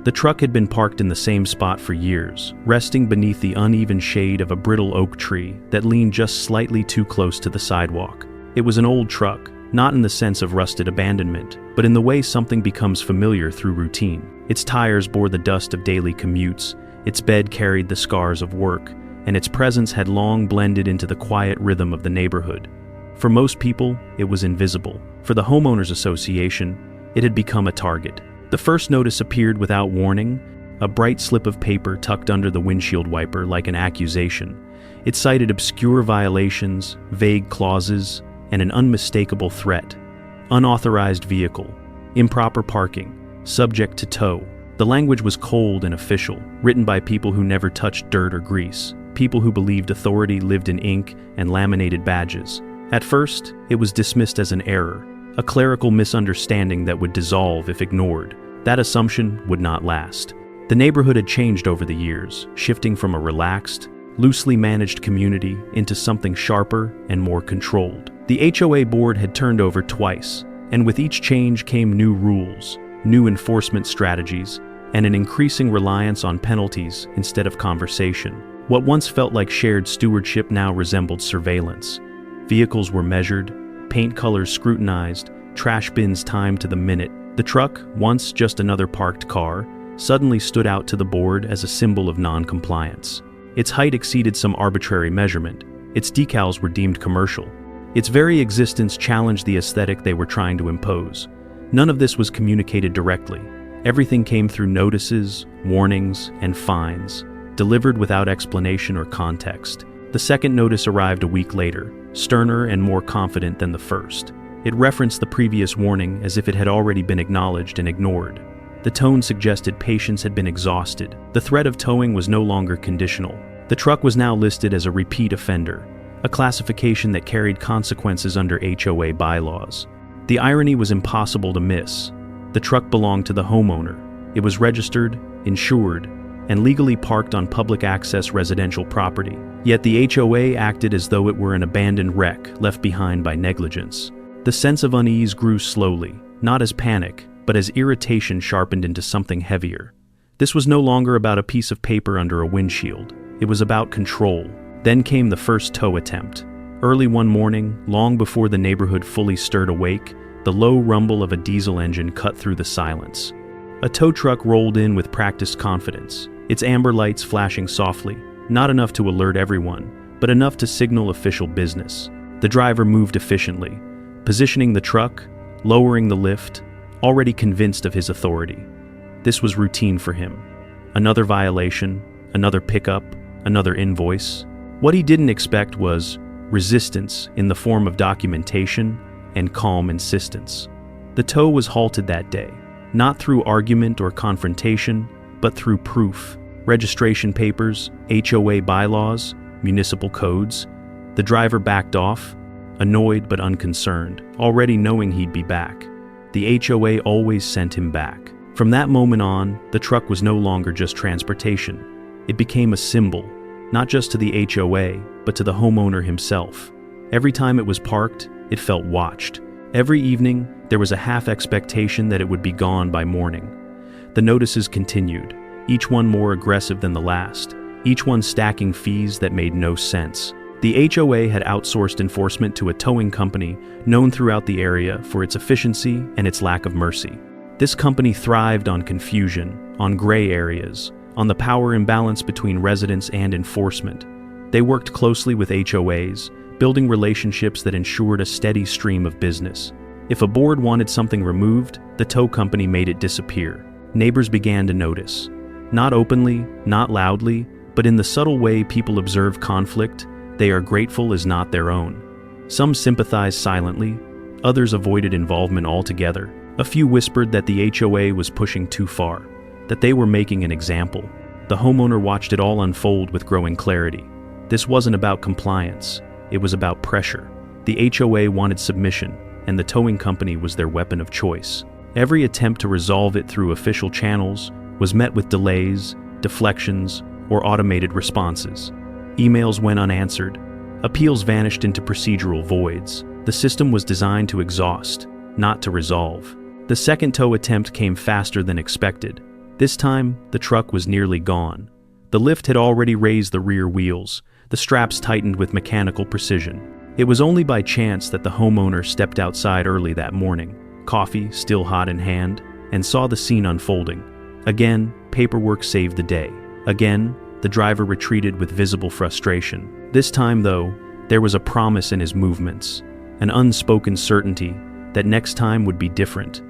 The truck had been parked in the same spot for years, resting beneath the uneven shade of a brittle oak tree that leaned just slightly too close to the sidewalk. It was an old truck, not in the sense of rusted abandonment, but in the way something becomes familiar through routine. Its tires bore the dust of daily commutes, its bed carried the scars of work, and its presence had long blended into the quiet rhythm of the neighborhood. For most people, it was invisible. For the homeowners association, it had become a target. The first notice appeared without warning, a bright slip of paper tucked under the windshield wiper like an accusation. It cited obscure violations, vague clauses, and an unmistakable threat. Unauthorized vehicle, improper parking, subject to tow. The language was cold and official, written by people who never touched dirt or grease, people who believed authority lived in ink and laminated badges. At first, it was dismissed as an error, a clerical misunderstanding that would dissolve if ignored. That assumption would not last. The neighborhood had changed over the years, shifting from a relaxed, loosely managed community into something sharper and more controlled. The HOA board had turned over twice, and with each change came new rules, new enforcement strategies, and an increasing reliance on penalties instead of conversation. What once felt like shared stewardship now resembled surveillance. Vehicles were measured, paint colors scrutinized, trash bins timed to the minute. The truck, once just another parked car, suddenly stood out to the board as a symbol of non-compliance. Its height exceeded some arbitrary measurement. Its decals were deemed commercial. Its very existence challenged the aesthetic they were trying to impose. None of this was communicated directly. Everything came through notices, warnings, and fines, delivered without explanation or context. The second notice arrived a week later, sterner and more confident than the first. It referenced the previous warning as if it had already been acknowledged and ignored. The tone suggested patience had been exhausted. The threat of towing was no longer conditional. The truck was now listed as a repeat offender, a classification that carried consequences under HOA bylaws. The irony was impossible to miss. The truck belonged to the homeowner. It was registered, insured, and legally parked on public access residential property. Yet the HOA acted as though it were an abandoned wreck left behind by negligence. The sense of unease grew slowly, not as panic, but as irritation sharpened into something heavier. This was no longer about a piece of paper under a windshield. It was about control. Then came the first tow attempt. Early one morning, long before the neighborhood fully stirred awake, the low rumble of a diesel engine cut through the silence. A tow truck rolled in with practiced confidence, its amber lights flashing softly, not enough to alert everyone, but enough to signal official business. The driver moved efficiently, positioning the truck, lowering the lift, already convinced of his authority. This was routine for him. Another violation, another pickup, another invoice. What he didn't expect was resistance in the form of documentation and calm insistence. The tow was halted that day, not through argument or confrontation, but through proof. Registration papers, HOA bylaws, municipal codes. The driver backed off, annoyed but unconcerned, already knowing he'd be back. The HOA always sent him back. From that moment on, the truck was no longer just transportation. It became a symbol, not just to the HOA, but to the homeowner himself. Every time it was parked, it felt watched. Every evening, there was a half expectation that it would be gone by morning. The notices continued, each one more aggressive than the last, each one stacking fees that made no sense. The HOA had outsourced enforcement to a towing company known throughout the area for its efficiency and its lack of mercy. This company thrived on confusion, on gray areas, on the power imbalance between residents and enforcement. They worked closely with HOAs, building relationships that ensured a steady stream of business. If a board wanted something removed, the tow company made it disappear. Neighbors began to notice. Not openly, not loudly, but in the subtle way people observe conflict they are grateful is not their own. Some sympathized silently, others avoided involvement altogether. A few whispered that the HOA was pushing too far, that they were making an example. The homeowner watched it all unfold with growing clarity. This wasn't about compliance, it was about pressure. The HOA wanted submission, and the towing company was their weapon of choice. Every attempt to resolve it through official channels was met with delays, deflections, or automated responses. Emails went unanswered. Appeals vanished into procedural voids. The system was designed to exhaust, not to resolve. The second tow attempt came faster than expected. This time, the truck was nearly gone. The lift had already raised the rear wheels, the straps tightened with mechanical precision. It was only by chance that the homeowner stepped outside early that morning, coffee still hot in hand, and saw the scene unfolding. Again, paperwork saved the day. Again, the driver retreated with visible frustration. This time, though, there was a promise in his movements, an unspoken certainty that next time would be different.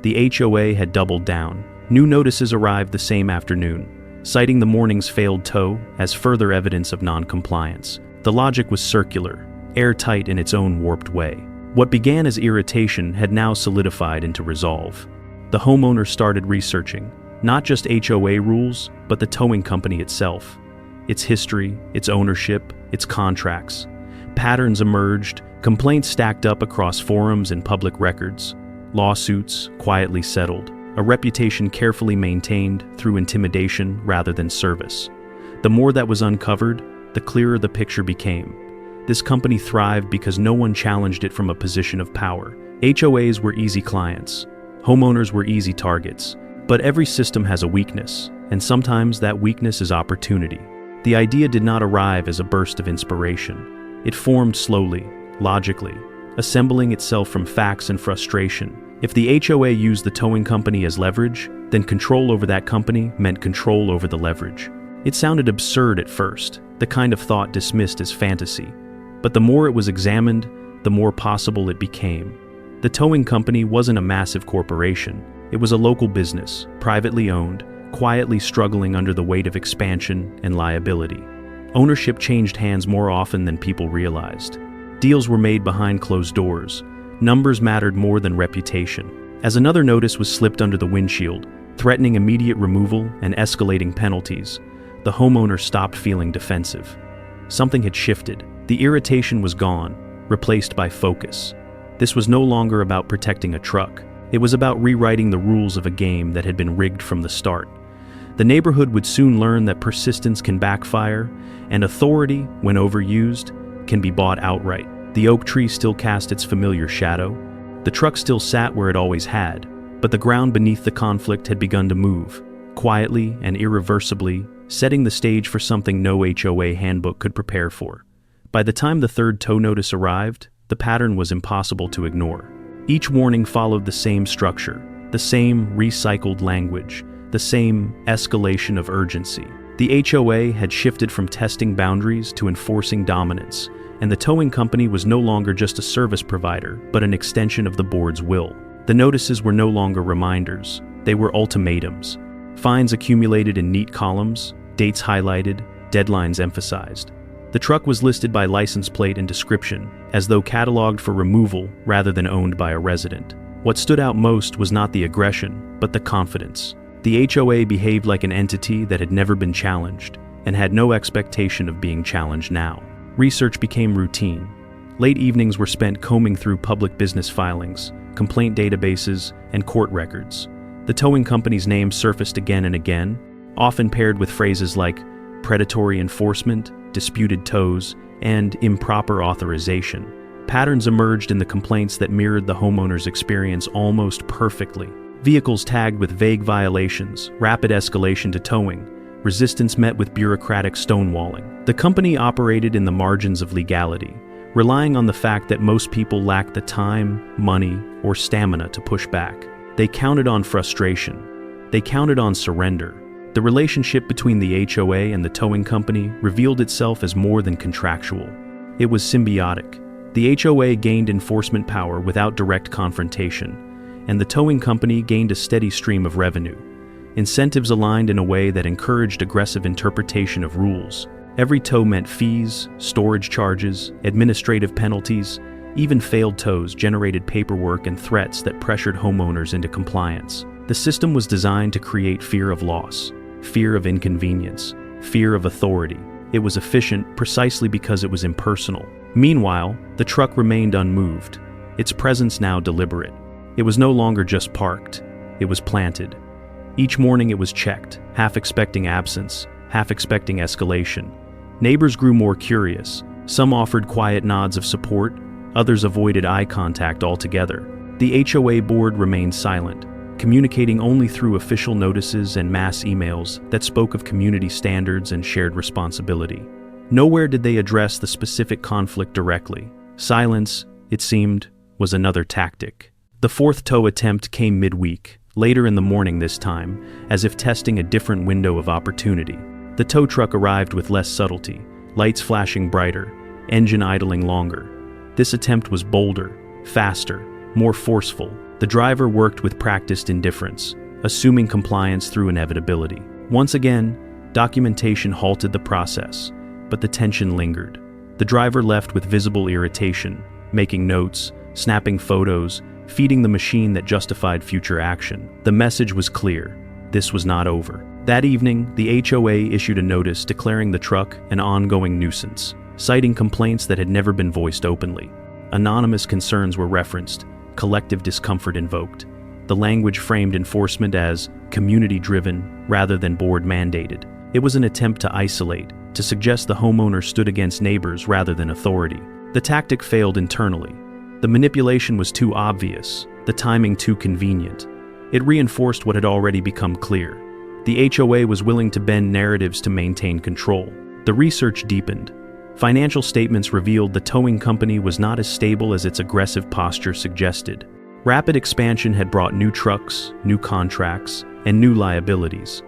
The HOA had doubled down. New notices arrived the same afternoon, citing the morning's failed tow as further evidence of non-compliance. The logic was circular, airtight in its own warped way. What began as irritation had now solidified into resolve. The homeowner started researching, not just HOA rules, but the towing company itself. Its history, its ownership, its contracts. Patterns emerged, complaints stacked up across forums and public records, lawsuits quietly settled, a reputation carefully maintained through intimidation rather than service. The more that was uncovered, the clearer the picture became. This company thrived because no one challenged it from a position of power. HOAs were easy clients. Homeowners were easy targets. But every system has a weakness, and sometimes that weakness is opportunity. The idea did not arrive as a burst of inspiration. It formed slowly, logically, assembling itself from facts and frustration. If the HOA used the towing company as leverage, then control over that company meant control over the leverage. It sounded absurd at first, the kind of thought dismissed as fantasy. But the more it was examined, the more possible it became. The towing company wasn't a massive corporation. It was a local business, privately owned, quietly struggling under the weight of expansion and liability. Ownership changed hands more often than people realized. Deals were made behind closed doors. Numbers mattered more than reputation. As another notice was slipped under the windshield, threatening immediate removal and escalating penalties, the homeowner stopped feeling defensive. Something had shifted. The irritation was gone, replaced by focus. This was no longer about protecting a truck. It was about rewriting the rules of a game that had been rigged from the start. The neighborhood would soon learn that persistence can backfire, and authority, when overused, can be bought outright. The oak tree still cast its familiar shadow. The truck still sat where it always had, but the ground beneath the conflict had begun to move, quietly and irreversibly, setting the stage for something no HOA handbook could prepare for. By the time the third tow notice arrived, the pattern was impossible to ignore. Each warning followed the same structure, the same recycled language, the same escalation of urgency. The HOA had shifted from testing boundaries to enforcing dominance, and the towing company was no longer just a service provider, but an extension of the board's will. The notices were no longer reminders, they were ultimatums. Fines accumulated in neat columns, dates highlighted, deadlines emphasized. The truck was listed by license plate and description, as though cataloged for removal rather than owned by a resident. What stood out most was not the aggression, but the confidence. The HOA behaved like an entity that had never been challenged, and had no expectation of being challenged now. Research became routine. Late evenings were spent combing through public business filings, complaint databases, and court records. The towing company's name surfaced again and again, often paired with phrases like predatory enforcement, disputed tows, and improper authorization. Patterns emerged in the complaints that mirrored the homeowner's experience almost perfectly. Vehicles tagged with vague violations, rapid escalation to towing, resistance met with bureaucratic stonewalling. The company operated in the margins of legality, relying on the fact that most people lacked the time, money, or stamina to push back. They counted on frustration. They counted on surrender. The relationship between the HOA and the towing company revealed itself as more than contractual. It was symbiotic. The HOA gained enforcement power without direct confrontation, and the towing company gained a steady stream of revenue. Incentives aligned in a way that encouraged aggressive interpretation of rules. Every tow meant fees, storage charges, administrative penalties. Even failed tows generated paperwork and threats that pressured homeowners into compliance. The system was designed to create fear of loss, fear of inconvenience, fear of authority. It was efficient precisely because it was impersonal. Meanwhile, the truck remained unmoved, its presence now deliberate. It was no longer just parked, it was planted. Each morning it was checked, half expecting absence, half expecting escalation. Neighbors grew more curious. Some offered quiet nods of support, others avoided eye contact altogether. The HOA board remained silent, communicating only through official notices and mass emails that spoke of community standards and shared responsibility. Nowhere did they address the specific conflict directly. Silence, it seemed, was another tactic. The fourth tow attempt came midweek, later in the morning this time, as if testing a different window of opportunity. The tow truck arrived with less subtlety, lights flashing brighter, engine idling longer. This attempt was bolder, faster, more forceful. The driver worked with practiced indifference, assuming compliance through inevitability. Once again, documentation halted the process, but the tension lingered. The driver left with visible irritation, making notes, snapping photos, feeding the machine that justified future action. The message was clear: this was not over. That evening, the HOA issued a notice declaring the truck an ongoing nuisance, citing complaints that had never been voiced openly. Anonymous concerns were referenced, collective discomfort invoked. The language framed enforcement as community-driven rather than board-mandated. It was an attempt to isolate, to suggest the homeowner stood against neighbors rather than authority. The tactic failed internally. The manipulation was too obvious, the timing too convenient. It reinforced what had already become clear. The HOA was willing to bend narratives to maintain control. The research deepened. Financial statements revealed the towing company was not as stable as its aggressive posture suggested. Rapid expansion had brought new trucks, new contracts, and new liabilities.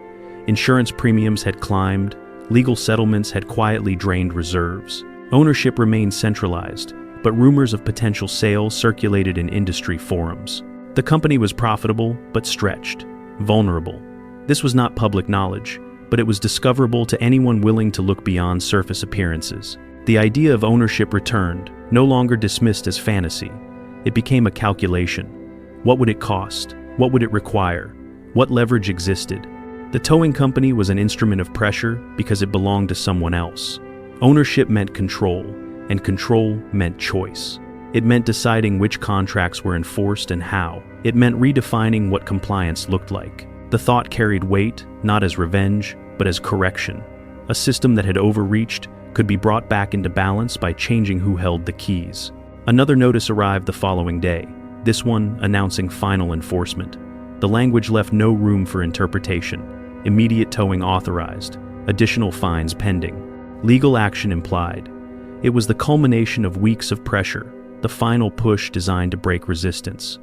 Insurance premiums had climbed, legal settlements had quietly drained reserves. Ownership remained centralized, but rumors of potential sales circulated in industry forums. The company was profitable, but stretched, vulnerable. This was not public knowledge, but it was discoverable to anyone willing to look beyond surface appearances. The idea of ownership returned, no longer dismissed as fantasy. It became a calculation. What would it cost? What would it require? What leverage existed? The towing company was an instrument of pressure because it belonged to someone else. Ownership meant control, and control meant choice. It meant deciding which contracts were enforced and how. It meant redefining what compliance looked like. The thought carried weight, not as revenge, but as correction. A system that had overreached could be brought back into balance by changing who held the keys. Another notice arrived the following day, this one announcing final enforcement. The language left no room for interpretation. Immediate towing authorized, additional fines pending. Legal action implied. It was the culmination of weeks of pressure, the final push designed to break resistance.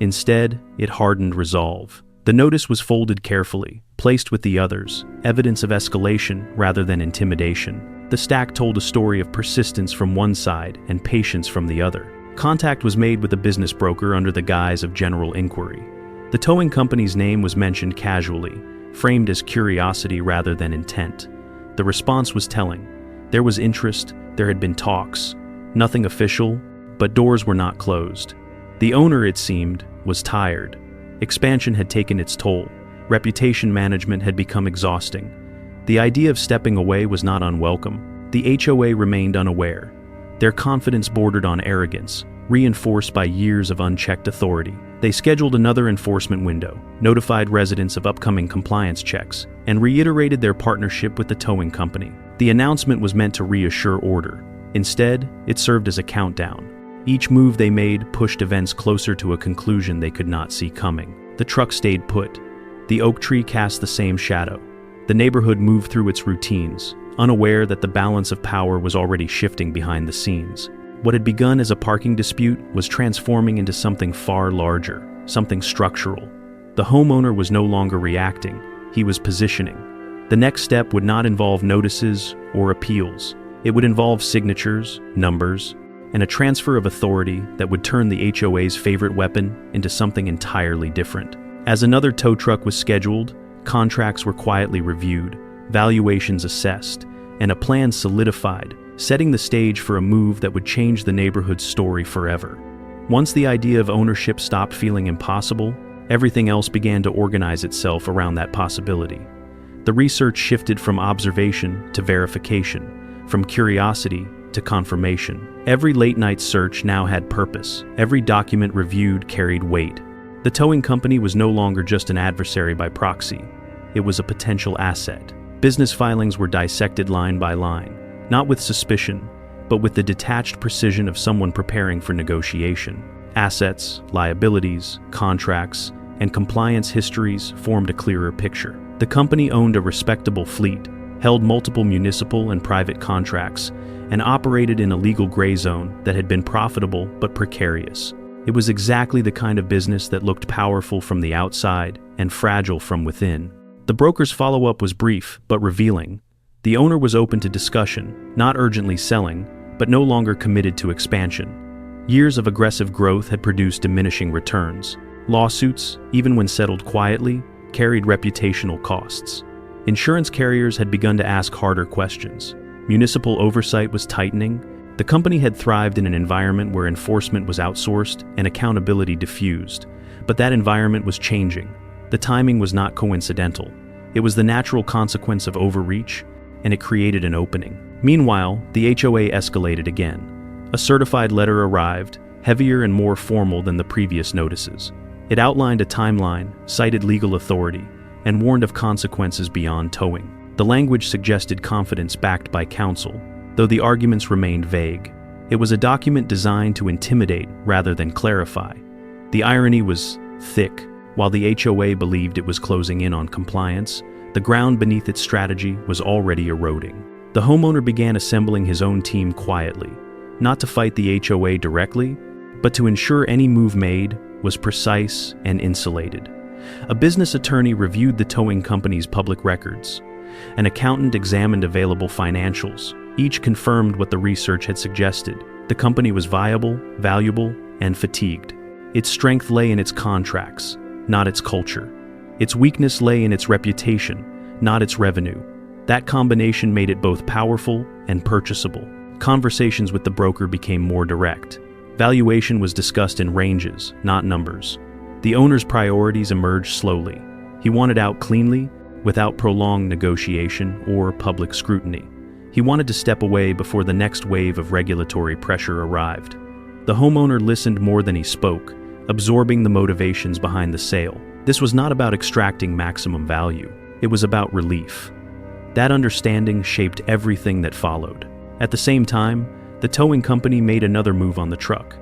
Instead, it hardened resolve. The notice was folded carefully, placed with the others, evidence of escalation rather than intimidation. The stack told a story of persistence from one side and patience from the other. Contact was made with a business broker under the guise of general inquiry. The towing company's name was mentioned casually, framed as curiosity rather than intent. The response was telling. There was interest, there had been talks. Nothing official, but doors were not closed. The owner, it seemed, was tired. Expansion had taken its toll. Reputation management had become exhausting. The idea of stepping away was not unwelcome. The HOA remained unaware. Their confidence bordered on arrogance, reinforced by years of unchecked authority. They scheduled another enforcement window, notified residents of upcoming compliance checks, and reiterated their partnership with the towing company. The announcement was meant to reassure order. Instead, it served as a countdown. Each move they made pushed events closer to a conclusion they could not see coming. The truck stayed put. The oak tree cast the same shadow. The neighborhood moved through its routines, unaware that the balance of power was already shifting behind the scenes. What had begun as a parking dispute was transforming into something far larger, something structural. The homeowner was no longer reacting, he was positioning. The next step would not involve notices or appeals. It would involve signatures, numbers, and a transfer of authority that would turn the HOA's favorite weapon into something entirely different. As another tow truck was scheduled, contracts were quietly reviewed, valuations assessed, and a plan solidified, setting the stage for a move that would change the neighborhood's story forever. Once the idea of ownership stopped feeling impossible, everything else began to organize itself around that possibility. The research shifted from observation to verification, from curiosity to confirmation. Every late-night search now had purpose. Every document reviewed carried weight. The towing company was no longer just an adversary by proxy. It was a potential asset. Business filings were dissected line by line, not with suspicion, but with the detached precision of someone preparing for negotiation. Assets, liabilities, contracts, and compliance histories formed a clearer picture. The company owned a respectable fleet, held multiple municipal and private contracts, and operated in a legal gray zone that had been profitable but precarious. It was exactly the kind of business that looked powerful from the outside and fragile from within. The broker's follow-up was brief but revealing. The owner was open to discussion, not urgently selling, but no longer committed to expansion. Years of aggressive growth had produced diminishing returns. Lawsuits, even when settled quietly, carried reputational costs. Insurance carriers had begun to ask harder questions. Municipal oversight was tightening. The company had thrived in an environment where enforcement was outsourced and accountability diffused. But that environment was changing. The timing was not coincidental. It was the natural consequence of overreach, and it created an opening. Meanwhile, the HOA escalated again. A certified letter arrived, heavier and more formal than the previous notices. It outlined a timeline, cited legal authority, and warned of consequences beyond towing. The language suggested confidence backed by counsel, though the arguments remained vague. It was a document designed to intimidate rather than clarify. The irony was thick. While the HOA believed it was closing in on compliance, the ground beneath its strategy was already eroding. The homeowner began assembling his own team quietly, not to fight the HOA directly, but to ensure any move made was precise and insulated. A business attorney reviewed the towing company's public records. An accountant examined available financials. Each confirmed what the research had suggested. The company was viable, valuable, and fatigued. Its strength lay in its contracts, not its culture. Its weakness lay in its reputation, not its revenue. That combination made it both powerful and purchasable. Conversations with the broker became more direct. Valuation was discussed in ranges, not numbers. The owner's priorities emerged slowly. He wanted out cleanly, without prolonged negotiation or public scrutiny. He wanted to step away before the next wave of regulatory pressure arrived. The homeowner listened more than he spoke, absorbing the motivations behind the sale. This was not about extracting maximum value. It was about relief. That understanding shaped everything that followed. At the same time, the towing company made another move on the truck.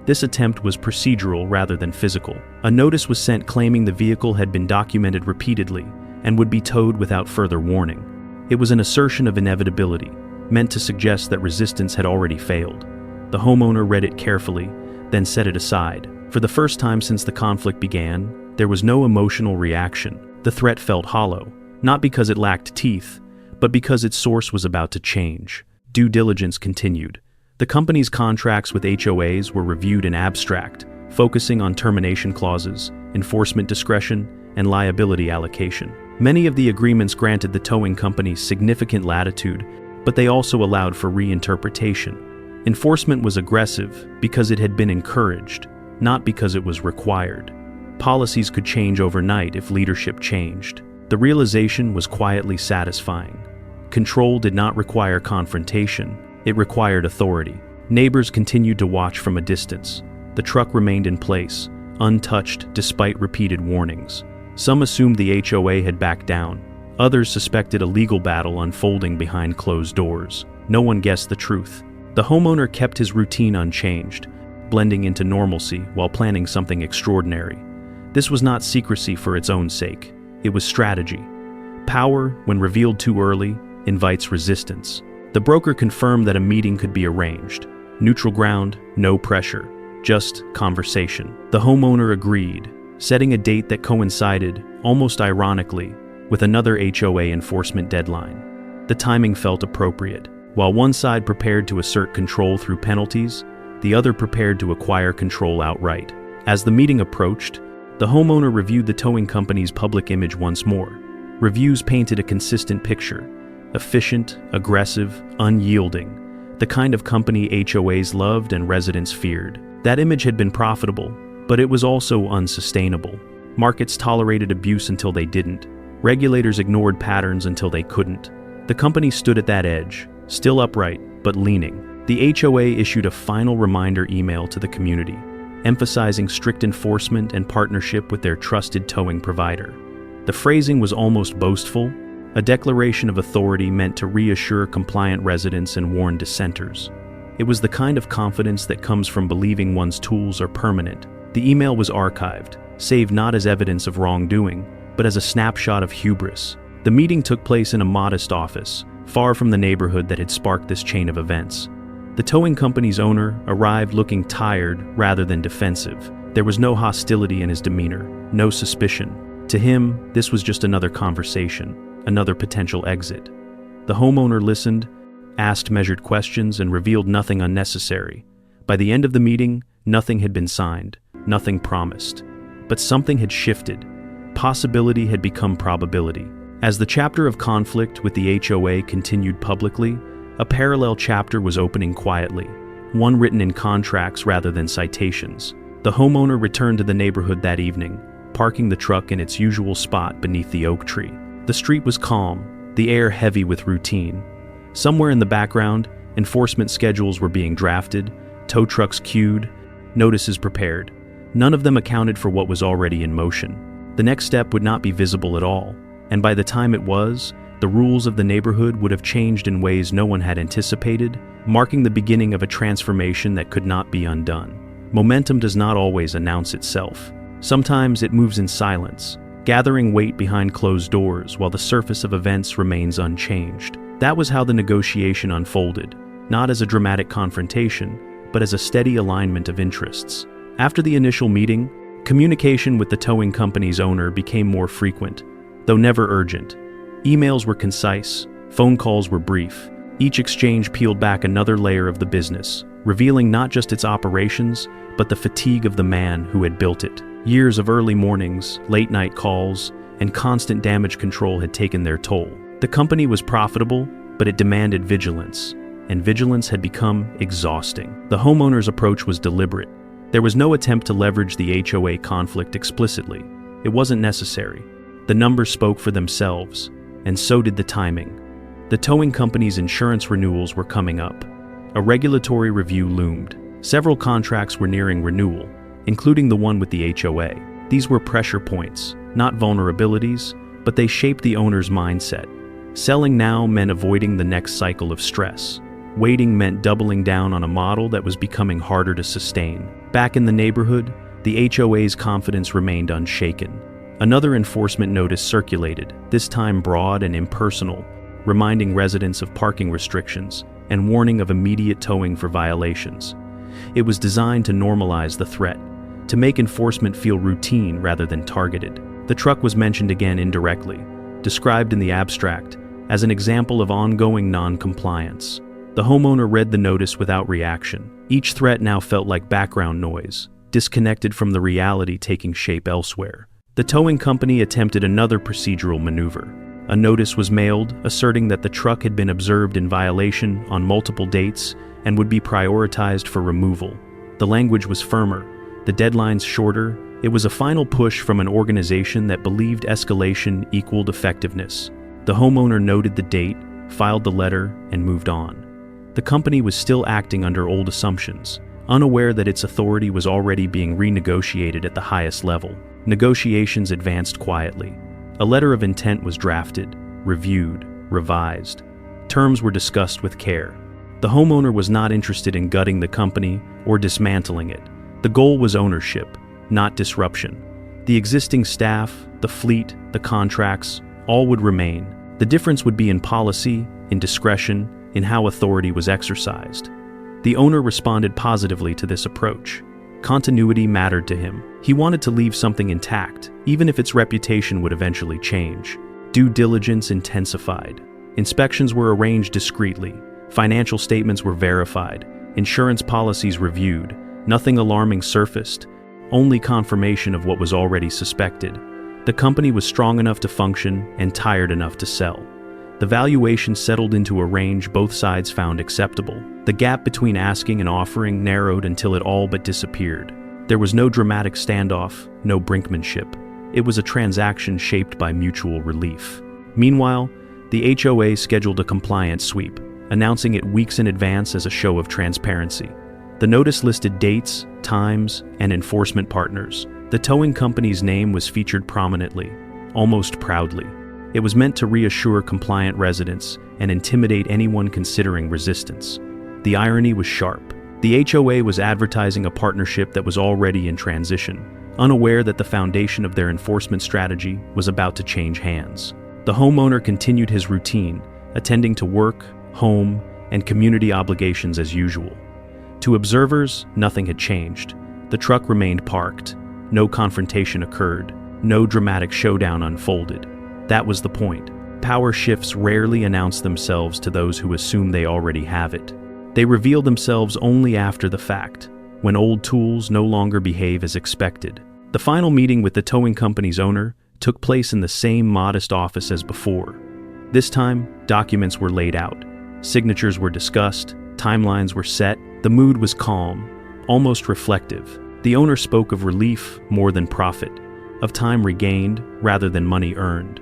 This attempt was procedural rather than physical. A notice was sent claiming the vehicle had been documented repeatedly and would be towed without further warning. It was an assertion of inevitability, meant to suggest that resistance had already failed. The homeowner read it carefully, then set it aside. For the first time since the conflict began, there was no emotional reaction. The threat felt hollow, not because it lacked teeth, but because its source was about to change. Due diligence continued. The company's contracts with HOAs were reviewed in abstract, focusing on termination clauses, enforcement discretion, and liability allocation. Many of the agreements granted the towing company significant latitude, but they also allowed for reinterpretation. Enforcement was aggressive because it had been encouraged, not because it was required. Policies could change overnight if leadership changed. The realization was quietly satisfying. Control did not require confrontation, it required authority. Neighbors continued to watch from a distance. The truck remained in place, untouched despite repeated warnings. Some assumed the HOA had backed down. Others suspected a legal battle unfolding behind closed doors. No one guessed the truth. The homeowner kept his routine unchanged, blending into normalcy while planning something extraordinary. This was not secrecy for its own sake. It was strategy. Power, when revealed too early, invites resistance. The broker confirmed that a meeting could be arranged. Neutral ground, no pressure, just conversation. The homeowner agreed, setting a date that coincided, almost ironically, with another HOA enforcement deadline. The timing felt appropriate. While one side prepared to assert control through penalties, the other prepared to acquire control outright. As the meeting approached, the homeowner reviewed the towing company's public image once more. Reviews painted a consistent picture: efficient, aggressive, unyielding, the kind of company HOAs loved and residents feared. That image had been profitable, but it was also unsustainable. Markets tolerated abuse until they didn't. Regulators ignored patterns until they couldn't. The company stood at that edge, still upright, but leaning. The HOA issued a final reminder email to the community, emphasizing strict enforcement and partnership with their trusted towing provider. The phrasing was almost boastful, a declaration of authority meant to reassure compliant residents and warn dissenters. It was the kind of confidence that comes from believing one's tools are permanent. The email was archived, saved not as evidence of wrongdoing, but as a snapshot of hubris. The meeting took place in a modest office, far from the neighborhood that had sparked this chain of events. The towing company's owner arrived looking tired rather than defensive. There was no hostility in his demeanor, no suspicion. To him, this was just another conversation, another potential exit. The homeowner listened, asked measured questions, and revealed nothing unnecessary. By the end of the meeting, nothing had been signed, nothing promised. But something had shifted. Possibility had become probability. As the chapter of conflict with the HOA continued publicly, a parallel chapter was opening quietly, one written in contracts rather than citations. The homeowner returned to the neighborhood that evening, parking the truck in its usual spot beneath the oak tree. The street was calm, the air heavy with routine. Somewhere in the background, enforcement schedules were being drafted, tow trucks queued, notices prepared. None of them accounted for what was already in motion. The next step would not be visible at all, and by the time it was, the rules of the neighborhood would have changed in ways no one had anticipated, marking the beginning of a transformation that could not be undone. Momentum does not always announce itself. Sometimes it moves in silence, gathering weight behind closed doors while the surface of events remains unchanged. That was how the negotiation unfolded, not as a dramatic confrontation, but as a steady alignment of interests. After the initial meeting, communication with the towing company's owner became more frequent, though never urgent. Emails were concise, phone calls were brief. Each exchange peeled back another layer of the business, revealing not just its operations, but the fatigue of the man who had built it. Years of early mornings, late-night calls, and constant damage control had taken their toll. The company was profitable, but it demanded vigilance, and vigilance had become exhausting. The homeowner's approach was deliberate. There was no attempt to leverage the HOA conflict explicitly. It wasn't necessary. The numbers spoke for themselves, and so did the timing. The towing company's insurance renewals were coming up. A regulatory review loomed. Several contracts were nearing renewal, including the one with the HOA. These were pressure points, not vulnerabilities, but they shaped the owner's mindset. Selling now meant avoiding the next cycle of stress. Waiting meant doubling down on a model that was becoming harder to sustain. Back in the neighborhood, the HOA's confidence remained unshaken. Another enforcement notice circulated, this time broad and impersonal, reminding residents of parking restrictions and warning of immediate towing for violations. It was designed to normalize the threat, to make enforcement feel routine rather than targeted. The truck was mentioned again indirectly, described in the abstract as an example of ongoing non-compliance. The homeowner read the notice without reaction. Each threat now felt like background noise, disconnected from the reality taking shape elsewhere. The towing company attempted another procedural maneuver. A notice was mailed asserting that the truck had been observed in violation on multiple dates and would be prioritized for removal. The language was firmer, the deadlines shorter. It was a final push from an organization that believed escalation equaled effectiveness. The homeowner noted the date, filed the letter, and moved on. The company was still acting under old assumptions, unaware that its authority was already being renegotiated at the highest level. Negotiations advanced quietly. A letter of intent was drafted, reviewed, revised. Terms were discussed with care. The homeowner was not interested in gutting the company or dismantling it. The goal was ownership, not disruption. The existing staff, the fleet, the contracts, all would remain. The difference would be in policy, in discretion, in how authority was exercised. The owner responded positively to this approach. Continuity mattered to him. He wanted to leave something intact, even if its reputation would eventually change. Due diligence intensified. Inspections were arranged discreetly. Financial statements were verified. Insurance policies reviewed. Nothing alarming surfaced. Only confirmation of what was already suspected. The company was strong enough to function and tired enough to sell. The valuation settled into a range both sides found acceptable. The gap between asking and offering narrowed until it all but disappeared. There was no dramatic standoff, no brinkmanship. It was a transaction shaped by mutual relief. Meanwhile, the HOA scheduled a compliance sweep, announcing it weeks in advance as a show of transparency. The notice listed dates, times, and enforcement partners. The towing company's name was featured prominently, almost proudly. It was meant to reassure compliant residents and intimidate anyone considering resistance. The irony was sharp. The HOA was advertising a partnership that was already in transition, unaware that the foundation of their enforcement strategy was about to change hands. The homeowner continued his routine, attending to work, home, and community obligations as usual. To observers, nothing had changed. The truck remained parked. No confrontation occurred. No dramatic showdown unfolded. That was the point. Power shifts rarely announce themselves to those who assume they already have it. They reveal themselves only after the fact, when old tools no longer behave as expected. The final meeting with the towing company's owner took place in the same modest office as before. This time, documents were laid out. Signatures were discussed. Timelines were set. The mood was calm, almost reflective. The owner spoke of relief more than profit, of time regained rather than money earned.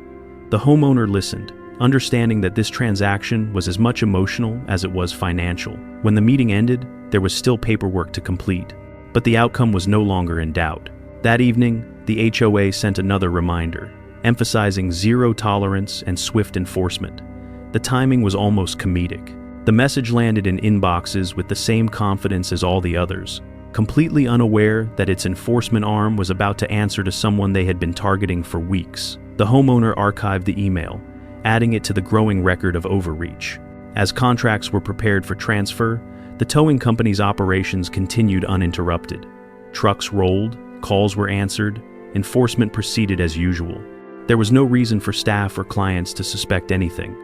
The homeowner listened, understanding that this transaction was as much emotional as it was financial. When the meeting ended, there was still paperwork to complete, but the outcome was no longer in doubt. That evening, the HOA sent another reminder, emphasizing zero tolerance and swift enforcement. The timing was almost comedic. The message landed in inboxes with the same confidence as all the others, completely unaware that its enforcement arm was about to answer to someone they had been targeting for weeks. The homeowner archived the email, adding it to the growing record of overreach. As contracts were prepared for transfer, the towing company's operations continued uninterrupted. Trucks rolled, calls were answered, enforcement proceeded as usual. There was no reason for staff or clients to suspect anything.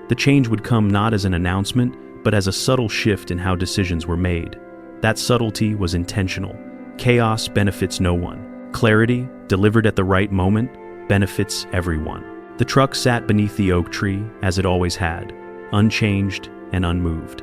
The change would come not as an announcement, but as a subtle shift in how decisions were made. That subtlety was intentional. Chaos benefits no one. Clarity, delivered at the right moment, benefits everyone. The truck sat beneath the oak tree, as it always had, unchanged and unmoved.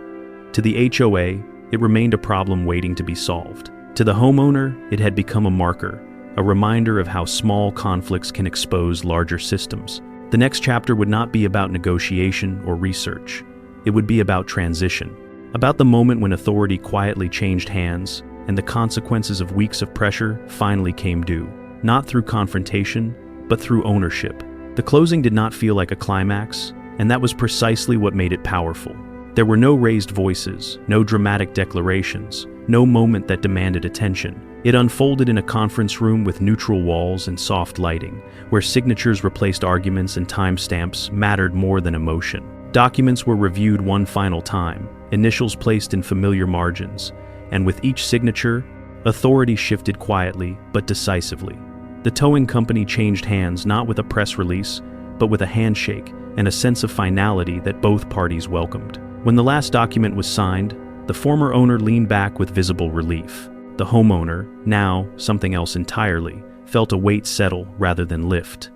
To the HOA, it remained a problem waiting to be solved. To the homeowner, it had become a marker, a reminder of how small conflicts can expose larger systems. The next chapter would not be about negotiation or research. It would be about transition, about the moment when authority quietly changed hands and the consequences of weeks of pressure finally came due, not through confrontation, but through ownership. The closing did not feel like a climax, and that was precisely what made it powerful. There were no raised voices, no dramatic declarations, no moment that demanded attention. It unfolded in a conference room with neutral walls and soft lighting, where signatures replaced arguments and timestamps mattered more than emotion. Documents were reviewed one final time, initials placed in familiar margins, and with each signature, authority shifted quietly but decisively. The towing company changed hands not with a press release, but with a handshake and a sense of finality that both parties welcomed. When the last document was signed, the former owner leaned back with visible relief. The homeowner, now something else entirely, felt a weight settle rather than lift.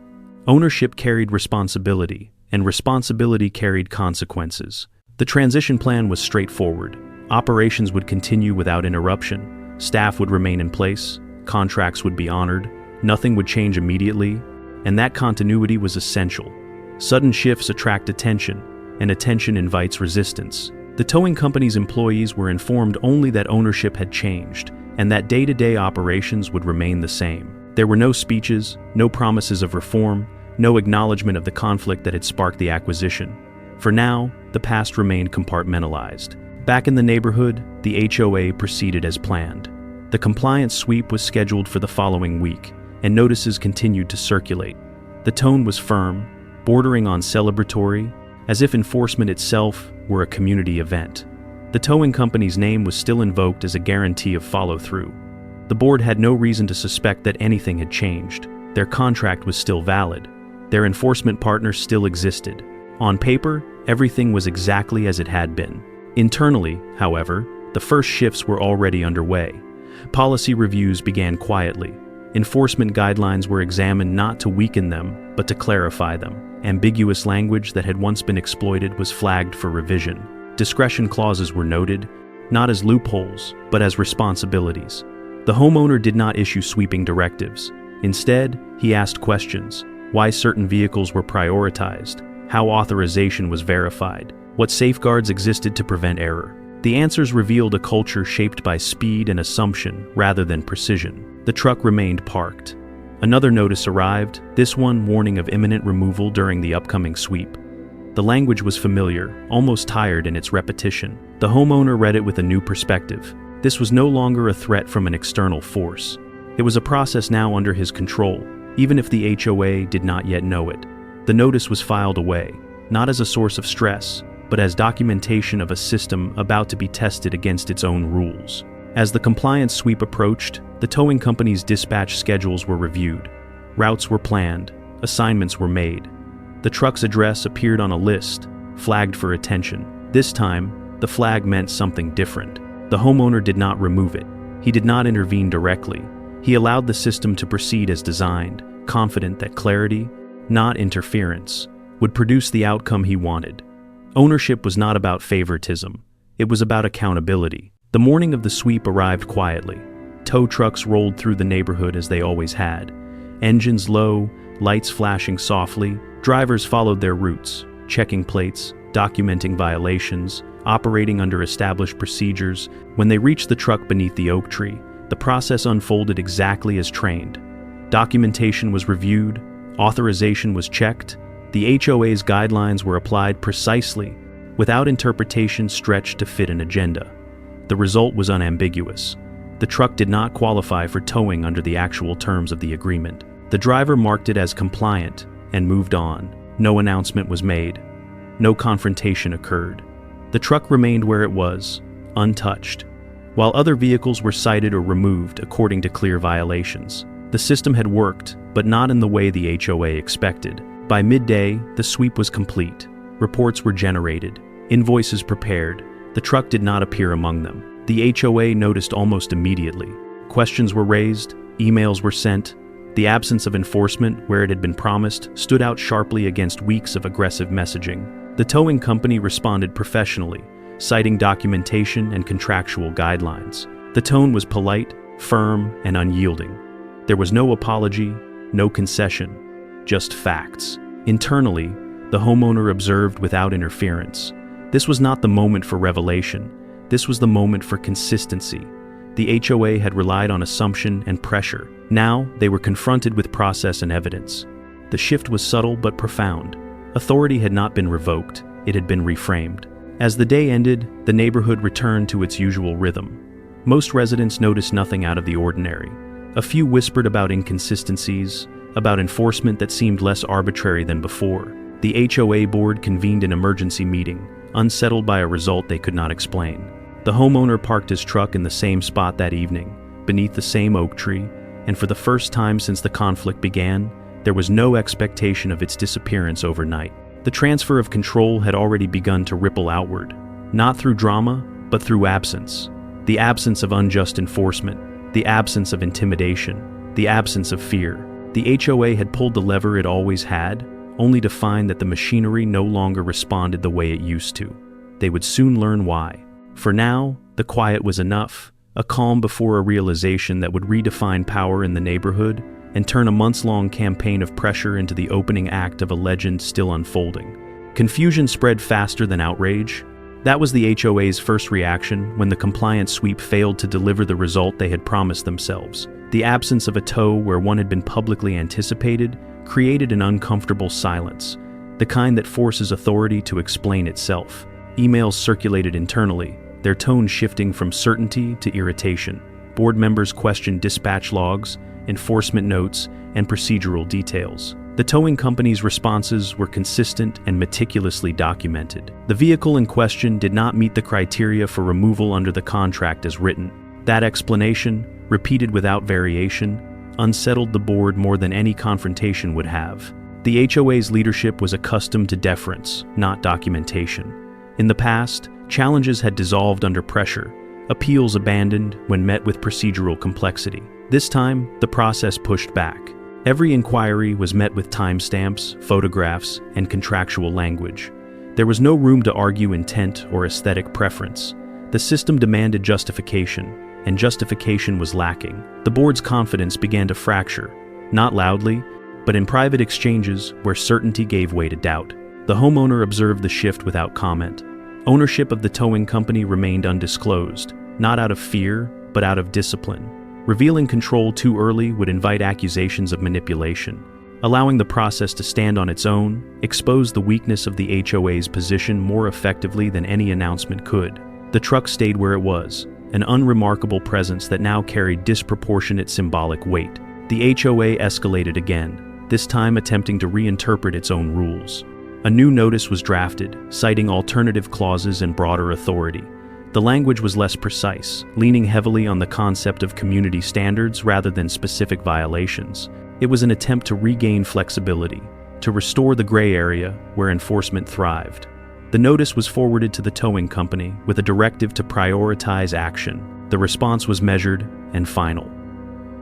Ownership carried responsibility, and responsibility carried consequences. The transition plan was straightforward. Operations would continue without interruption, staff would remain in place, contracts would be honored, nothing would change immediately, and that continuity was essential. Sudden shifts attract attention, and attention invites resistance. The towing company's employees were informed only that ownership had changed, and that day-to-day operations would remain the same. There were no speeches, no promises of reform, no acknowledgement of the conflict that had sparked the acquisition. For now, the past remained compartmentalized. Back in the neighborhood, the HOA proceeded as planned. The compliance sweep was scheduled for the following week, and notices continued to circulate. The tone was firm, bordering on celebratory, as if enforcement itself were a community event. The towing company's name was still invoked as a guarantee of follow-through. The board had no reason to suspect that anything had changed. Their contract was still valid. Their enforcement partner still existed. On paper, everything was exactly as it had been. Internally, however, the first shifts were already underway. Policy reviews began quietly. Enforcement guidelines were examined not to weaken them, but to clarify them. Ambiguous language that had once been exploited was flagged for revision. Discretion clauses were noted, not as loopholes, but as responsibilities. The homeowner did not issue sweeping directives. Instead, he asked questions: why certain vehicles were prioritized, how authorization was verified, what safeguards existed to prevent error. The answers revealed a culture shaped by speed and assumption rather than precision. The truck remained parked. Another notice arrived, this one warning of imminent removal during the upcoming sweep. The language was familiar, almost tired in its repetition. The homeowner read it with a new perspective. This was no longer a threat from an external force. It was a process now under his control, even if the HOA did not yet know it. The notice was filed away, not as a source of stress, but as documentation of a system about to be tested against its own rules. As the compliance sweep approached, the towing company's dispatch schedules were reviewed. Routes were planned, assignments were made. The truck's address appeared on a list, flagged for attention. This time, the flag meant something different. The homeowner did not remove it. He did not intervene directly. He allowed the system to proceed as designed, confident that clarity, not interference, would produce the outcome he wanted. Ownership was not about favoritism. It was about accountability. The morning of the sweep arrived quietly. Tow trucks rolled through the neighborhood as they always had. Engines low, lights flashing softly. Drivers followed their routes, checking plates, documenting violations, operating under established procedures. When they reached the truck beneath the oak tree, the process unfolded exactly as trained. Documentation was reviewed, authorization was checked, the HOA's guidelines were applied precisely, without interpretation stretched to fit an agenda. The result was unambiguous. The truck did not qualify for towing under the actual terms of the agreement. The driver marked it as compliant and moved on. No announcement was made. No confrontation occurred. The truck remained where it was, untouched, while other vehicles were cited or removed according to clear violations. The system had worked, but not in the way the HOA expected. By midday, the sweep was complete. Reports were generated, invoices prepared. The truck did not appear among them. The HOA noticed almost immediately. Questions were raised, emails were sent. The absence of enforcement, where it had been promised, stood out sharply against weeks of aggressive messaging. The towing company responded professionally, citing documentation and contractual guidelines. The tone was polite, firm, and unyielding. There was no apology, no concession, just facts. Internally, the homeowner observed without interference. This was not the moment for revelation. This was the moment for consistency. The HOA had relied on assumption and pressure. Now, they were confronted with process and evidence. The shift was subtle but profound. Authority had not been revoked, it had been reframed. As the day ended, the neighborhood returned to its usual rhythm. Most residents noticed nothing out of the ordinary. A few whispered about inconsistencies, about enforcement that seemed less arbitrary than before. The HOA board convened an emergency meeting, unsettled by a result they could not explain. The homeowner parked his truck in the same spot that evening, beneath the same oak tree, and for the first time since the conflict began, there was no expectation of its disappearance overnight. The transfer of control had already begun to ripple outward, not through drama, but through absence. The absence of unjust enforcement, the absence of intimidation, the absence of fear. The HOA had pulled the lever it always had, only to find that the machinery no longer responded the way it used to. They would soon learn why. For now, the quiet was enough, a calm before a realization that would redefine power in the neighborhood and turn a months-long campaign of pressure into the opening act of a legend still unfolding. Confusion spread faster than outrage. That was the HOA's first reaction when the compliance sweep failed to deliver the result they had promised themselves. The absence of a tow where one had been publicly anticipated created an uncomfortable silence, the kind that forces authority to explain itself. Emails circulated internally, their tone shifting from certainty to irritation. Board members questioned dispatch logs, enforcement notes, and procedural details. The towing company's responses were consistent and meticulously documented. The vehicle in question did not meet the criteria for removal under the contract as written. That explanation, repeated without variation, unsettled the board more than any confrontation would have. The HOA's leadership was accustomed to deference, not documentation. In the past, challenges had dissolved under pressure, appeals abandoned when met with procedural complexity. This time, the process pushed back. Every inquiry was met with timestamps, photographs, and contractual language. There was no room to argue intent or aesthetic preference. The system demanded justification, and justification was lacking. The board's confidence began to fracture, not loudly, but in private exchanges where certainty gave way to doubt. The homeowner observed the shift without comment. Ownership of the towing company remained undisclosed, not out of fear, but out of discipline. Revealing control too early would invite accusations of manipulation. Allowing the process to stand on its own exposed the weakness of the HOA's position more effectively than any announcement could. The truck stayed where it was, an unremarkable presence that now carried disproportionate symbolic weight. The HOA escalated again, this time attempting to reinterpret its own rules. A new notice was drafted, citing alternative clauses and broader authority. The language was less precise, leaning heavily on the concept of community standards rather than specific violations. It was an attempt to regain flexibility, to restore the gray area where enforcement thrived. The notice was forwarded to the towing company with a directive to prioritize action. The response was measured and final.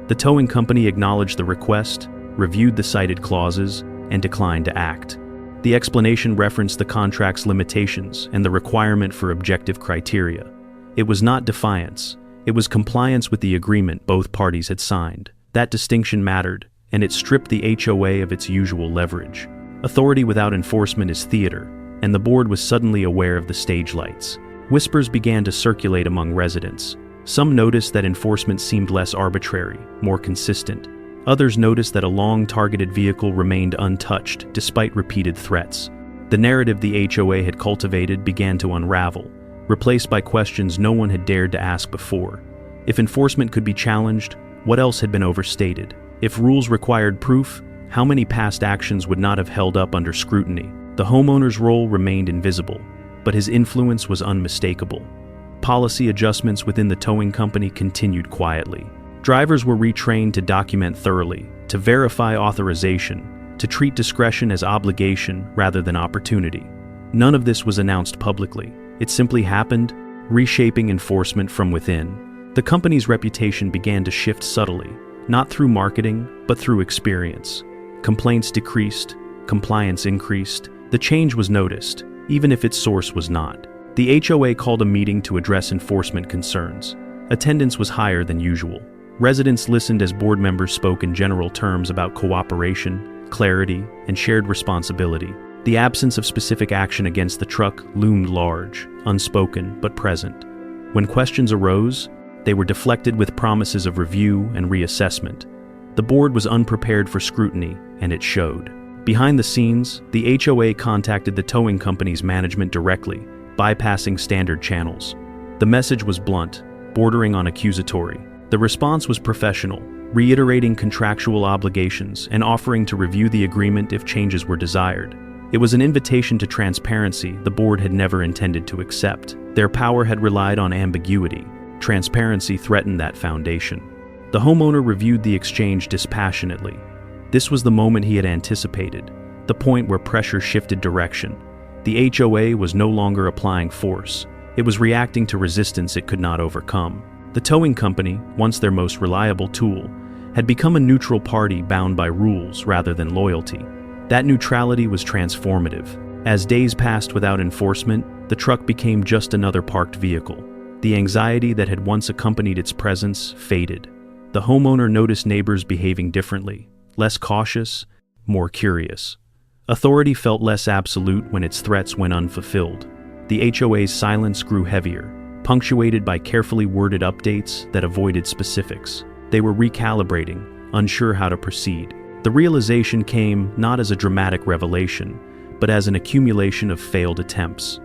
The towing company acknowledged the request, reviewed the cited clauses, and declined to act. The explanation referenced the contract's limitations and the requirement for objective criteria. It was not defiance. It was compliance with the agreement both parties had signed. That distinction mattered, and it stripped the HOA of its usual leverage. Authority without enforcement is theater, and the board was suddenly aware of the stage lights. Whispers began to circulate among residents. Some noticed that enforcement seemed less arbitrary, more consistent. Others noticed that a long-targeted vehicle remained untouched despite repeated threats. The narrative the HOA had cultivated began to unravel, replaced by questions no one had dared to ask before. If enforcement could be challenged, what else had been overstated? If rules required proof, how many past actions would not have held up under scrutiny? The homeowner's role remained invisible, but his influence was unmistakable. Policy adjustments within the towing company continued quietly. Drivers were retrained to document thoroughly, to verify authorization, to treat discretion as obligation rather than opportunity. None of this was announced publicly. It simply happened, reshaping enforcement from within. The company's reputation began to shift subtly, not through marketing, but through experience. Complaints decreased, compliance increased. The change was noticed, even if its source was not. The HOA called a meeting to address enforcement concerns. Attendance was higher than usual. Residents listened as board members spoke in general terms about cooperation, clarity, and shared responsibility. The absence of specific action against the truck loomed large, unspoken but present. When questions arose, they were deflected with promises of review and reassessment. The board was unprepared for scrutiny, and it showed. Behind the scenes, the HOA contacted the towing company's management directly, bypassing standard channels. The message was blunt, bordering on accusatory. The response was professional, reiterating contractual obligations and offering to review the agreement if changes were desired. It was an invitation to transparency the board had never intended to accept. Their power had relied on ambiguity. Transparency threatened that foundation. The homeowner reviewed the exchange dispassionately. This was the moment he had anticipated, the point where pressure shifted direction. The HOA was no longer applying force. It was reacting to resistance it could not overcome. The towing company, once their most reliable tool, had become a neutral party bound by rules rather than loyalty. That neutrality was transformative. As days passed without enforcement, the truck became just another parked vehicle. The anxiety that had once accompanied its presence faded. The homeowner noticed neighbors behaving differently, less cautious, more curious. Authority felt less absolute when its threats went unfulfilled. The HOA's silence grew heavier, punctuated by carefully worded updates that avoided specifics. They were recalibrating, unsure how to proceed. The realization came not as a dramatic revelation, but as an accumulation of failed attempts.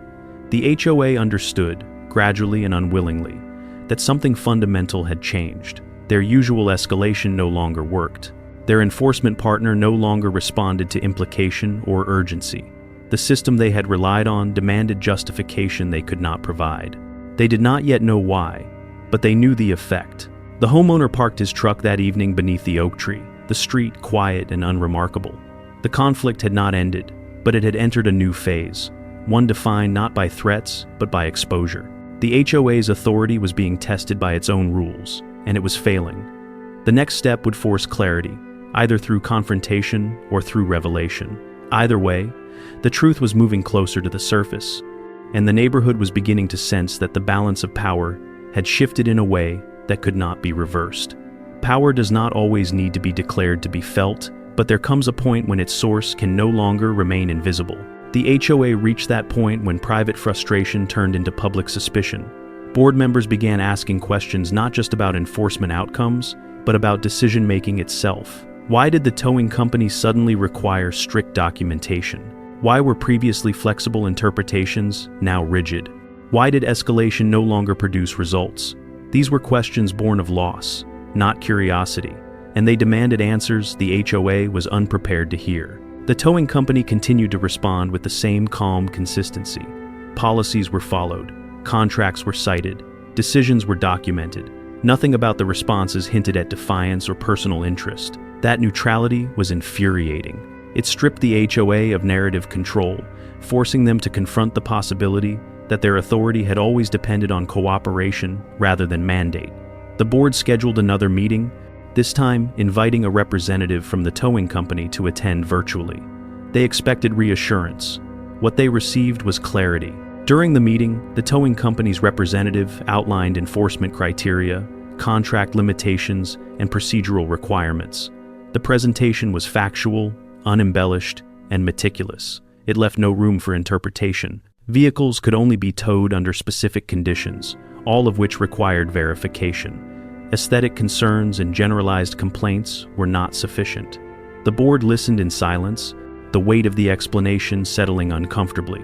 The HOA understood, gradually and unwillingly, that something fundamental had changed. Their usual escalation no longer worked. Their enforcement partner no longer responded to implication or urgency. The system they had relied on demanded justification they could not provide. They did not yet know why, but they knew the effect. The homeowner parked his truck that evening beneath the oak tree, the street quiet and unremarkable. The conflict had not ended, but it had entered a new phase, one defined not by threats, but by exposure. The HOA's authority was being tested by its own rules, and it was failing. The next step would force clarity, either through confrontation or through revelation. Either way, the truth was moving closer to the surface, and the neighborhood was beginning to sense that the balance of power had shifted in a way that could not be reversed. Power does not always need to be declared to be felt, but there comes a point when its source can no longer remain invisible. The HOA reached that point when private frustration turned into public suspicion. Board members began asking questions not just about enforcement outcomes, but about decision-making itself. Why did the towing company suddenly require strict documentation? Why were previously flexible interpretations now rigid? Why did escalation no longer produce results? These were questions born of loss, not curiosity, and they demanded answers the HOA was unprepared to hear. The towing company continued to respond with the same calm consistency. Policies were followed, contracts were cited, decisions were documented. Nothing about the responses hinted at defiance or personal interest. That neutrality was infuriating. It stripped the HOA of narrative control, forcing them to confront the possibility that their authority had always depended on cooperation rather than mandate. The board scheduled another meeting, this time inviting a representative from the towing company to attend virtually. They expected reassurance. What they received was clarity. During the meeting, the towing company's representative outlined enforcement criteria, contract limitations, and procedural requirements. The presentation was factual, unembellished, and meticulous. It left no room for interpretation. Vehicles could only be towed under specific conditions, all of which required verification. Aesthetic concerns and generalized complaints were not sufficient. The board listened in silence, the weight of the explanation settling uncomfortably.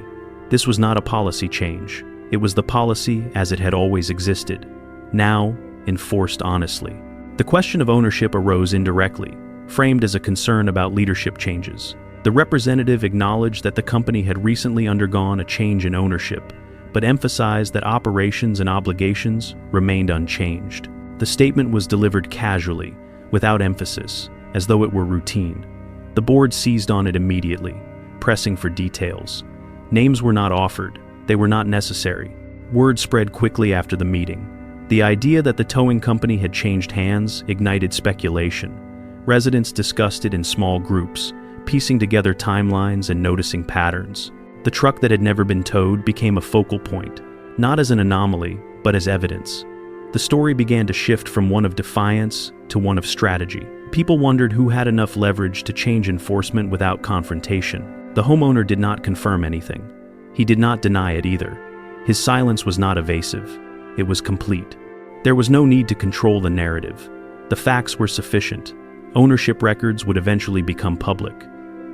This was not a policy change. It was the policy as it had always existed, now enforced honestly. The question of ownership arose indirectly, framed as a concern about leadership changes. The representative acknowledged that the company had recently undergone a change in ownership, but emphasized that operations and obligations remained unchanged. The statement was delivered casually, without emphasis, as though it were routine. The board seized on it immediately, pressing for details. Names were not offered, they were not necessary. Word spread quickly after the meeting. The idea that the towing company had changed hands ignited speculation. Residents discussed it in small groups, piecing together timelines and noticing patterns. The truck that had never been towed became a focal point, not as an anomaly, but as evidence. The story began to shift from one of defiance to one of strategy. People wondered who had enough leverage to change enforcement without confrontation. The homeowner did not confirm anything. He did not deny it either. His silence was not evasive. It was complete. There was no need to control the narrative. The facts were sufficient. Ownership records would eventually become public.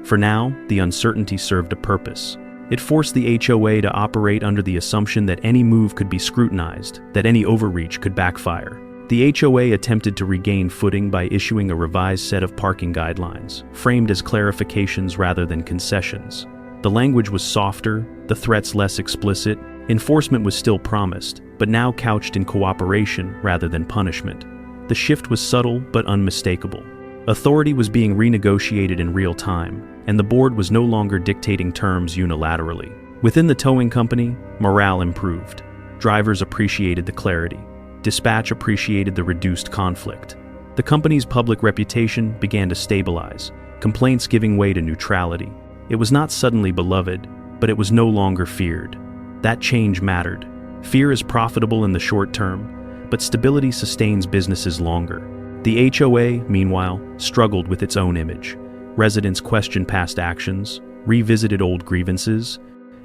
For now, the uncertainty served a purpose. It forced the HOA to operate under the assumption that any move could be scrutinized, that any overreach could backfire. The HOA attempted to regain footing by issuing a revised set of parking guidelines, framed as clarifications rather than concessions. The language was softer, the threats less explicit. Enforcement was still promised, but now couched in cooperation rather than punishment. The shift was subtle but unmistakable. Authority was being renegotiated in real time, and the board was no longer dictating terms unilaterally. Within the towing company, morale improved. Drivers appreciated the clarity. Dispatch appreciated the reduced conflict. The company's public reputation began to stabilize, complaints giving way to neutrality. It was not suddenly beloved, but it was no longer feared. That change mattered. Fear is profitable in the short term, but stability sustains businesses longer. The HOA, meanwhile, struggled with its own image. Residents questioned past actions, revisited old grievances,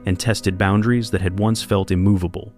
and tested boundaries that had once felt immovable.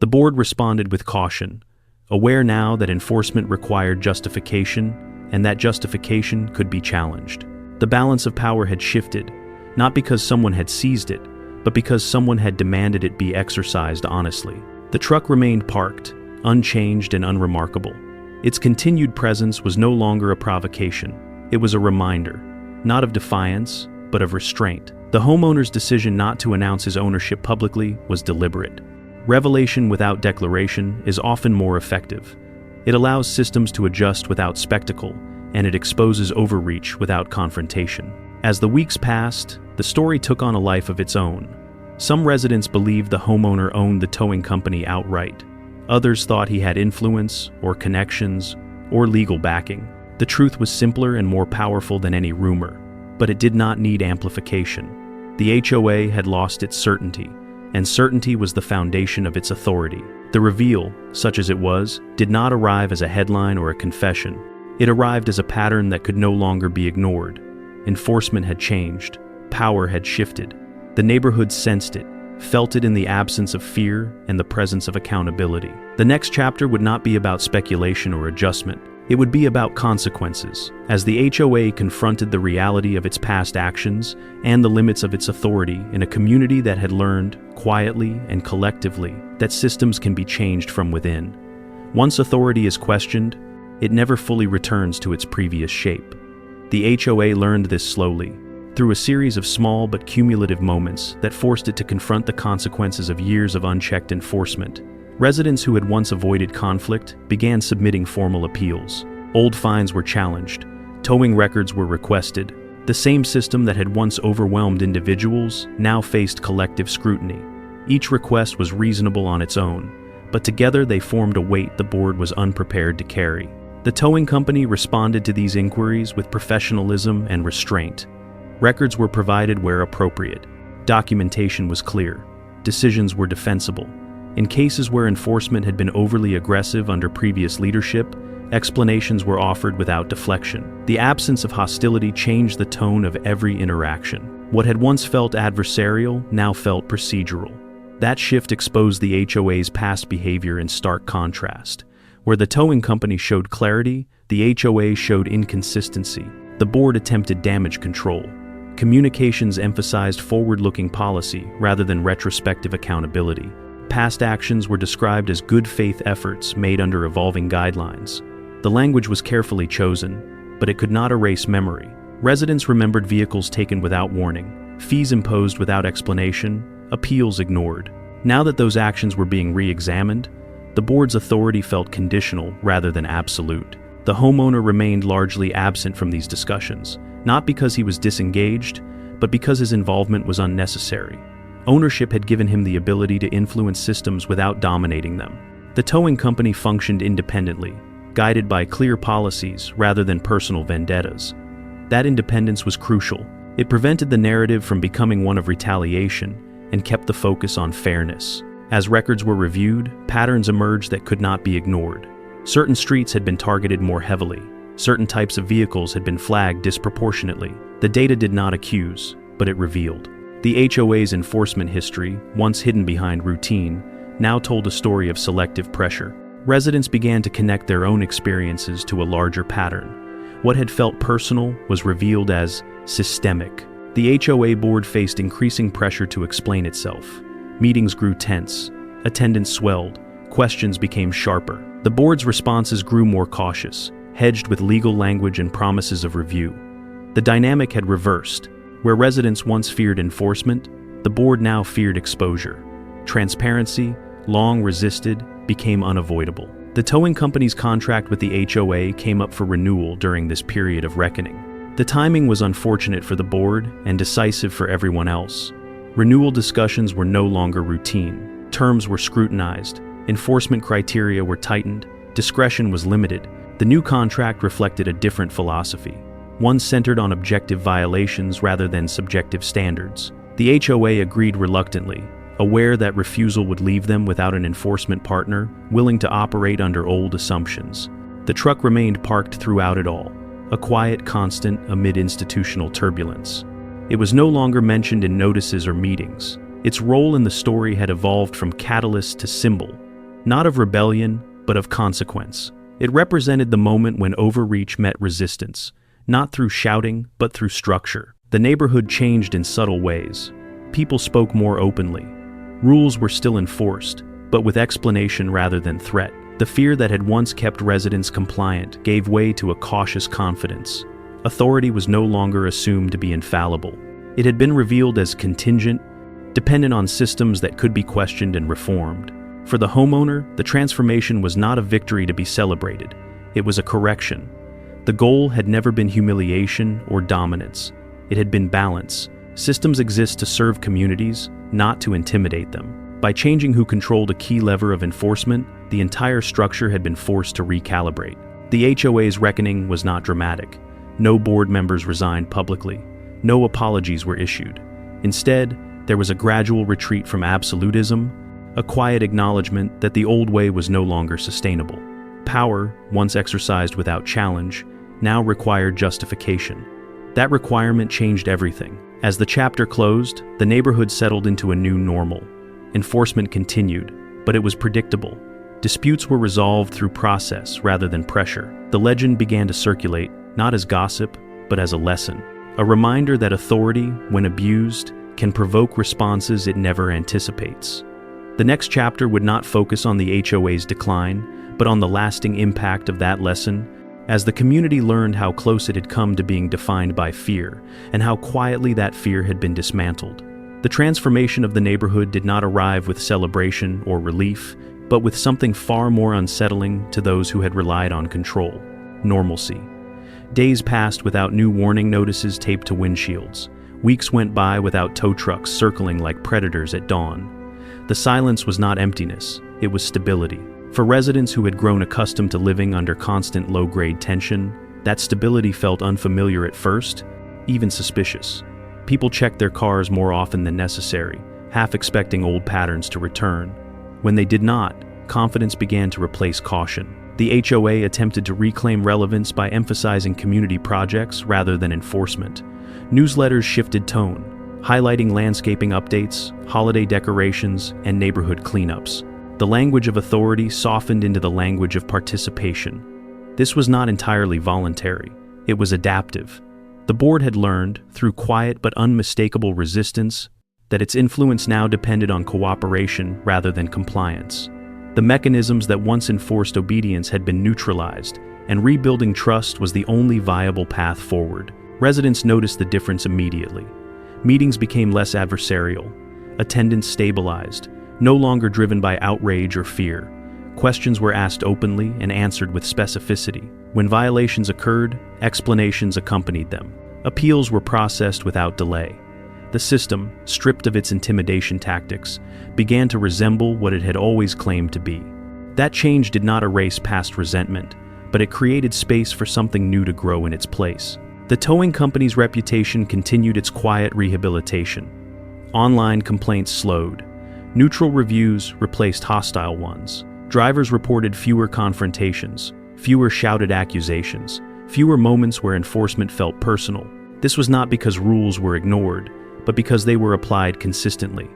The board responded with caution, aware now that enforcement required justification, and that justification could be challenged. The balance of power had shifted, not because someone had seized it, but because someone had demanded it be exercised honestly. The truck remained parked, unchanged and unremarkable. Its continued presence was no longer a provocation. It was a reminder, not of defiance, but of restraint. The homeowner's decision not to announce his ownership publicly was deliberate. Revelation without declaration is often more effective. It allows systems to adjust without spectacle, and it exposes overreach without confrontation. As the weeks passed, the story took on a life of its own. Some residents believed the homeowner owned the towing company outright. Others thought he had influence, or connections, or legal backing. The truth was simpler and more powerful than any rumor, but it did not need amplification. The HOA had lost its certainty, and certainty was the foundation of its authority. The reveal, such as it was, did not arrive as a headline or a confession. It arrived as a pattern that could no longer be ignored. Enforcement had changed. Power had shifted. The neighborhood sensed it, felt it in the absence of fear and the presence of accountability. The next chapter would not be about speculation or adjustment. It would be about consequences, as the HOA confronted the reality of its past actions and the limits of its authority in a community that had learned, quietly and collectively, that systems can be changed from within. Once authority is questioned, it never fully returns to its previous shape. The HOA learned this slowly, through a series of small but cumulative moments that forced it to confront the consequences of years of unchecked enforcement. Residents who had once avoided conflict began submitting formal appeals. Old fines were challenged. Towing records were requested. The same system that had once overwhelmed individuals now faced collective scrutiny. Each request was reasonable on its own, but together they formed a weight the board was unprepared to carry. The towing company responded to these inquiries with professionalism and restraint. Records were provided where appropriate. Documentation was clear. Decisions were defensible. In cases where enforcement had been overly aggressive under previous leadership, explanations were offered without deflection. The absence of hostility changed the tone of every interaction. What had once felt adversarial now felt procedural. That shift exposed the HOA's past behavior in stark contrast. Where the towing company showed clarity, the HOA showed inconsistency. The board attempted damage control. Communications emphasized forward-looking policy rather than retrospective accountability. Past actions were described as good faith efforts made under evolving guidelines. The language was carefully chosen, but it could not erase memory. Residents remembered vehicles taken without warning, fees imposed without explanation, appeals ignored. Now that those actions were being re-examined, the board's authority felt conditional rather than absolute. The homeowner remained largely absent from these discussions, not because he was disengaged, but because his involvement was unnecessary. Ownership had given him the ability to influence systems without dominating them. The towing company functioned independently, guided by clear policies rather than personal vendettas. That independence was crucial. It prevented the narrative from becoming one of retaliation and kept the focus on fairness. As records were reviewed, patterns emerged that could not be ignored. Certain streets had been targeted more heavily. Certain types of vehicles had been flagged disproportionately. The data did not accuse, but it revealed. The HOA's enforcement history, once hidden behind routine, now told a story of selective pressure. Residents began to connect their own experiences to a larger pattern. What had felt personal was revealed as systemic. The HOA board faced increasing pressure to explain itself. Meetings grew tense. Attendance swelled. Questions became sharper. The board's responses grew more cautious, hedged with legal language and promises of review. The dynamic had reversed. Where residents once feared enforcement, the board now feared exposure. Transparency, long resisted, became unavoidable. The towing company's contract with the HOA came up for renewal during this period of reckoning. The timing was unfortunate for the board and decisive for everyone else. Renewal discussions were no longer routine. Terms were scrutinized. Enforcement criteria were tightened. Discretion was limited. The new contract reflected a different philosophy, one centered on objective violations rather than subjective standards. The HOA agreed reluctantly, aware that refusal would leave them without an enforcement partner willing to operate under old assumptions. The truck remained parked throughout it all, a quiet constant amid institutional turbulence. It was no longer mentioned in notices or meetings. Its role in the story had evolved from catalyst to symbol, not of rebellion, but of consequence. It represented the moment when overreach met resistance, not through shouting, but through structure. The neighborhood changed in subtle ways. People spoke more openly. Rules were still enforced, but with explanation rather than threat. The fear that had once kept residents compliant gave way to a cautious confidence. Authority was no longer assumed to be infallible. It had been revealed as contingent, dependent on systems that could be questioned and reformed. For the homeowner, the transformation was not a victory to be celebrated. It was a correction. The goal had never been humiliation or dominance. It had been balance. Systems exist to serve communities, not to intimidate them. By changing who controlled a key lever of enforcement, the entire structure had been forced to recalibrate. The HOA's reckoning was not dramatic. No board members resigned publicly. No apologies were issued. Instead, there was a gradual retreat from absolutism, a quiet acknowledgement that the old way was no longer sustainable. Power, once exercised without challenge, now required justification. That requirement changed everything. As the chapter closed, the neighborhood settled into a new normal. Enforcement continued, but it was predictable. Disputes were resolved through process rather than pressure. The legend began to circulate, not as gossip, but as a lesson. A reminder that authority, when abused, can provoke responses it never anticipates. The next chapter would not focus on the HOA's decline, but on the lasting impact of that lesson, as the community learned how close it had come to being defined by fear, and how quietly that fear had been dismantled. The transformation of the neighborhood did not arrive with celebration or relief, but with something far more unsettling to those who had relied on control: normalcy. Days passed without new warning notices taped to windshields. Weeks went by without tow trucks circling like predators at dawn. The silence was not emptiness, it was stability. For residents who had grown accustomed to living under constant low-grade tension, that stability felt unfamiliar at first, even suspicious. People checked their cars more often than necessary, half expecting old patterns to return. When they did not, confidence began to replace caution. The HOA attempted to reclaim relevance by emphasizing community projects rather than enforcement. Newsletters shifted tone, highlighting landscaping updates, holiday decorations, and neighborhood cleanups. The language of authority softened into the language of participation. This was not entirely voluntary, it was adaptive. The board had learned, through quiet but unmistakable resistance, that its influence now depended on cooperation rather than compliance. The mechanisms that once enforced obedience had been neutralized, and rebuilding trust was the only viable path forward. Residents noticed the difference immediately. Meetings became less adversarial. Attendance stabilized, no longer driven by outrage or fear. Questions were asked openly and answered with specificity. When violations occurred, explanations accompanied them. Appeals were processed without delay. The system, stripped of its intimidation tactics, began to resemble what it had always claimed to be. That change did not erase past resentment, but it created space for something new to grow in its place. The towing company's reputation continued its quiet rehabilitation. Online complaints slowed. Neutral reviews replaced hostile ones. Drivers reported fewer confrontations, fewer shouted accusations, fewer moments where enforcement felt personal. This was not because rules were ignored, but because they were applied consistently.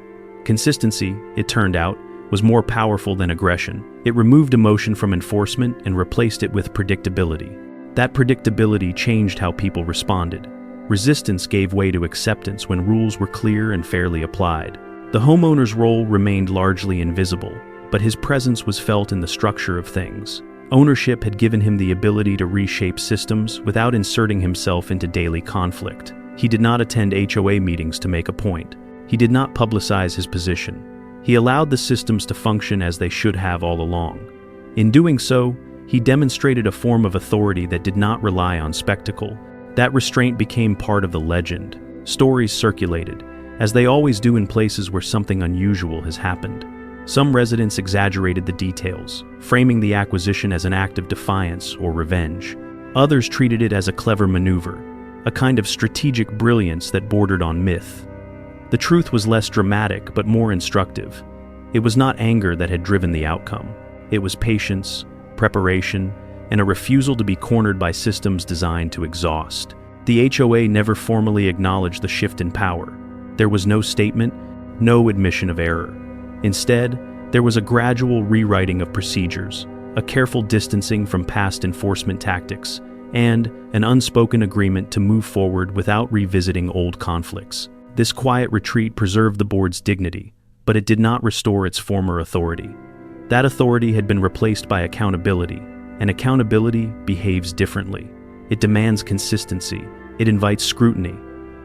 Consistency, it turned out, was more powerful than aggression. It removed emotion from enforcement and replaced it with predictability. That predictability changed how people responded. Resistance gave way to acceptance when rules were clear and fairly applied. The homeowner's role remained largely invisible, but his presence was felt in the structure of things. Ownership had given him the ability to reshape systems without inserting himself into daily conflict. He did not attend HOA meetings to make a point. He did not publicize his position. He allowed the systems to function as they should have all along. In doing so, he demonstrated a form of authority that did not rely on spectacle. That restraint became part of the legend. Stories circulated, as they always do in places where something unusual has happened. Some residents exaggerated the details, framing the acquisition as an act of defiance or revenge. Others treated it as a clever maneuver, a kind of strategic brilliance that bordered on myth. The truth was less dramatic but more instructive. It was not anger that had driven the outcome. It was patience, preparation, and a refusal to be cornered by systems designed to exhaust. The HOA never formally acknowledged the shift in power. There was no statement, no admission of error. Instead, there was a gradual rewriting of procedures, a careful distancing from past enforcement tactics, and an unspoken agreement to move forward without revisiting old conflicts. This quiet retreat preserved the board's dignity, but it did not restore its former authority. That authority had been replaced by accountability, and accountability behaves differently. It demands consistency, it invites scrutiny,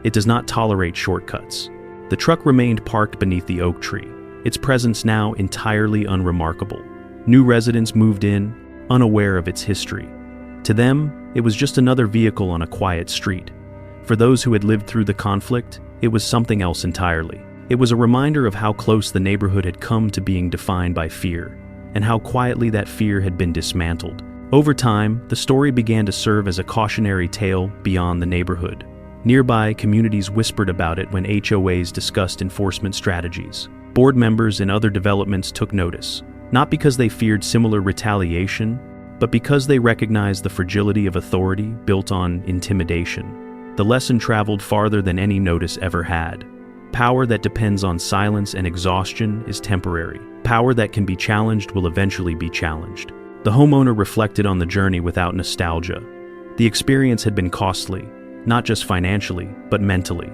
it does not tolerate shortcuts. The truck remained parked beneath the oak tree, its presence now entirely unremarkable. New residents moved in, unaware of its history. To them, it was just another vehicle on a quiet street. For those who had lived through the conflict, it was something else entirely. It was a reminder of how close the neighborhood had come to being defined by fear, and how quietly that fear had been dismantled. Over time, the story began to serve as a cautionary tale beyond the neighborhood. Nearby communities whispered about it when HOAs discussed enforcement strategies. Board members and other developments took notice, not because they feared similar retaliation, but because they recognized the fragility of authority built on intimidation. The lesson traveled farther than any notice ever had. Power that depends on silence and exhaustion is temporary. Power that can be challenged will eventually be challenged. The homeowner reflected on the journey without nostalgia. The experience had been costly, not just financially, but mentally.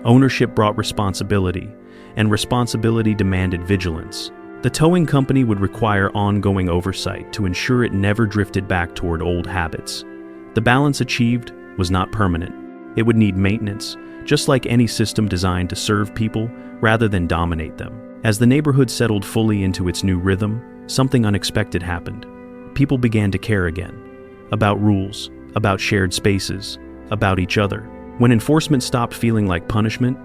Ownership brought responsibility, and responsibility demanded vigilance. The towing company would require ongoing oversight to ensure it never drifted back toward old habits. The balance achieved was not permanent. It would need maintenance, just like any system designed to serve people rather than dominate them. As the neighborhood settled fully into its new rhythm, something unexpected happened. People began to care again. About rules, about shared spaces, about each other. When enforcement stopped feeling like punishment,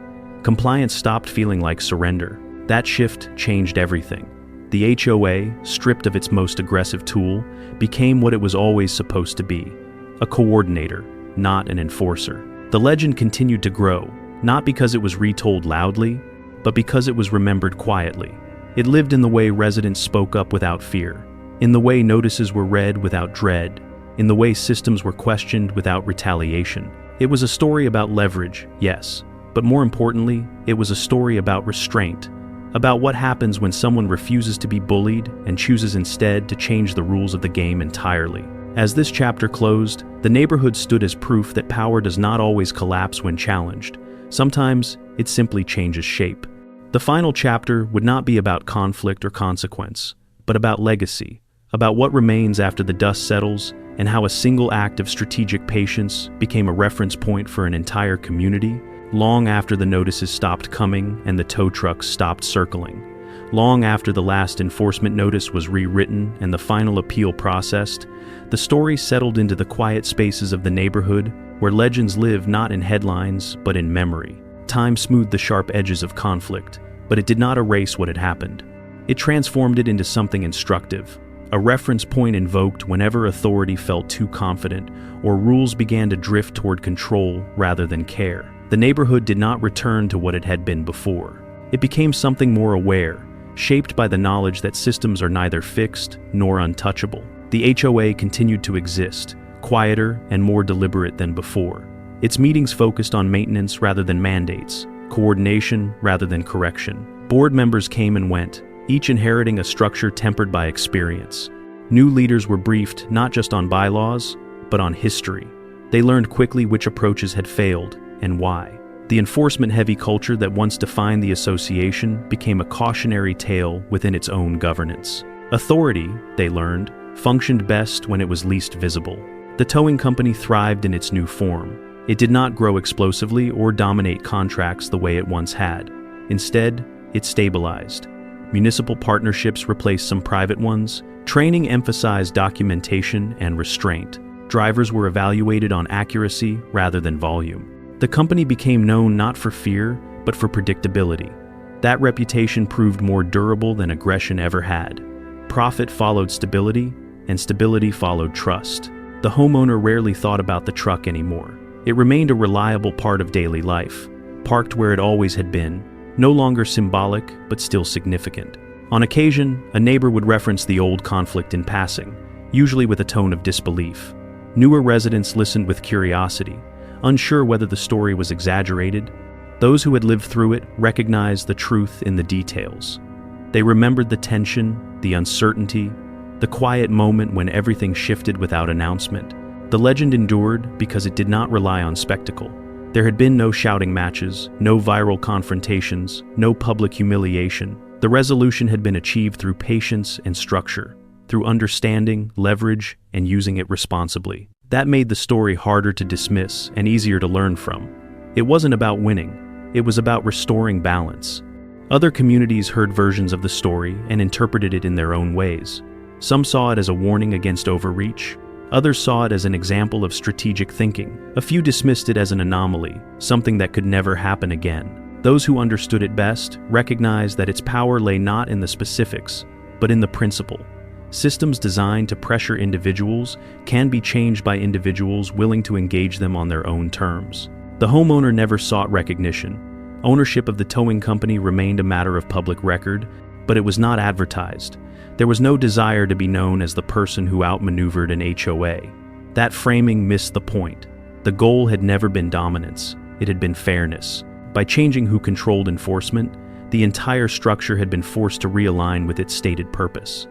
compliance stopped feeling like surrender. That shift changed everything. The HOA, stripped of its most aggressive tool, became what it was always supposed to be: a coordinator, not an enforcer. The legend continued to grow, not because it was retold loudly, but because it was remembered quietly. It lived in the way residents spoke up without fear, in the way notices were read without dread, in the way systems were questioned without retaliation. It was a story about leverage, yes, but more importantly, it was a story about restraint, about what happens when someone refuses to be bullied and chooses instead to change the rules of the game entirely. As this chapter closed, the neighborhood stood as proof that power does not always collapse when challenged. Sometimes it simply changes shape. The final chapter would not be about conflict or consequence, but about legacy, about what remains after the dust settles, and how a single act of strategic patience became a reference point for an entire community, long after the notices stopped coming and the tow trucks stopped circling, long after the last enforcement notice was rewritten and the final appeal processed. The story settled into the quiet spaces of the neighborhood, where legends live not in headlines but in memory. Time smoothed the sharp edges of conflict, but it did not erase what had happened. It transformed it into something instructive, a reference point invoked whenever authority felt too confident or rules began to drift toward control rather than care. The neighborhood did not return to what it had been before. It became something more aware, shaped by the knowledge that systems are neither fixed nor untouchable. The HOA continued to exist, quieter and more deliberate than before. Its meetings focused on maintenance rather than mandates, coordination rather than correction. Board members came and went, each inheriting a structure tempered by experience. New leaders were briefed not just on bylaws, but on history. They learned quickly which approaches had failed and why. The enforcement-heavy culture that once defined the association became a cautionary tale within its own governance. Authority, they learned, functioned best when it was least visible. The towing company thrived in its new form. It did not grow explosively or dominate contracts the way it once had. Instead, it stabilized. Municipal partnerships replaced some private ones. Training emphasized documentation and restraint. Drivers were evaluated on accuracy rather than volume. The company became known not for fear, but for predictability. That reputation proved more durable than aggression ever had. Profit followed stability, and stability followed trust. The homeowner rarely thought about the truck anymore. It remained a reliable part of daily life, parked where it always had been, no longer symbolic, but still significant. On occasion, a neighbor would reference the old conflict in passing, usually with a tone of disbelief. Newer residents listened with curiosity, unsure whether the story was exaggerated. Those who had lived through it recognized the truth in the details. They remembered the tension, the uncertainty, the quiet moment when everything shifted without announcement. The legend endured because it did not rely on spectacle. There had been no shouting matches, no viral confrontations, no public humiliation. The resolution had been achieved through patience and structure, through understanding, leverage, and using it responsibly. That made the story harder to dismiss and easier to learn from. It wasn't about winning, it was about restoring balance. Other communities heard versions of the story and interpreted it in their own ways. Some saw it as a warning against overreach. Others saw it as an example of strategic thinking. A few dismissed it as an anomaly, something that could never happen again. Those who understood it best recognized that its power lay not in the specifics, but in the principle. Systems designed to pressure individuals can be changed by individuals willing to engage them on their own terms. The homeowner never sought recognition. Ownership of the towing company remained a matter of public record, but it was not advertised. There was no desire to be known as the person who outmaneuvered an HOA. That framing missed the point. The goal had never been dominance, it had been fairness. By changing who controlled enforcement, the entire structure had been forced to realign with its stated purpose.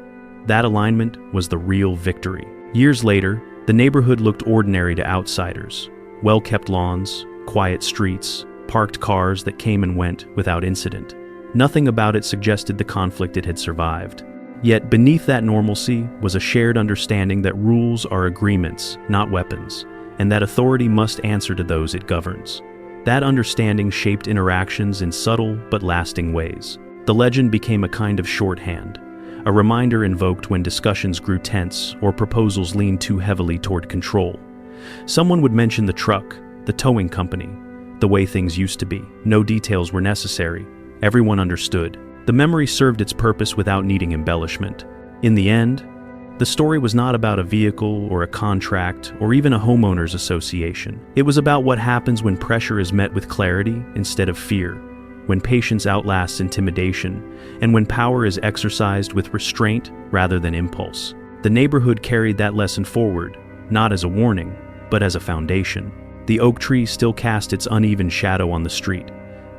That alignment was the real victory. Years later, the neighborhood looked ordinary to outsiders. Well-kept lawns, quiet streets, parked cars that came and went without incident. Nothing about it suggested the conflict it had survived. Yet beneath that normalcy was a shared understanding that rules are agreements, not weapons, and that authority must answer to those it governs. That understanding shaped interactions in subtle but lasting ways. The legend became a kind of shorthand, a reminder invoked when discussions grew tense or proposals leaned too heavily toward control. Someone would mention the truck, the towing company, the way things used to be. No details were necessary. Everyone understood. The memory served its purpose without needing embellishment. In the end, the story was not about a vehicle or a contract or even a homeowners association. It was about what happens when pressure is met with clarity instead of fear, when patience outlasts intimidation, and when power is exercised with restraint rather than impulse. The neighborhood carried that lesson forward, not as a warning, but as a foundation. The oak tree still cast its uneven shadow on the street.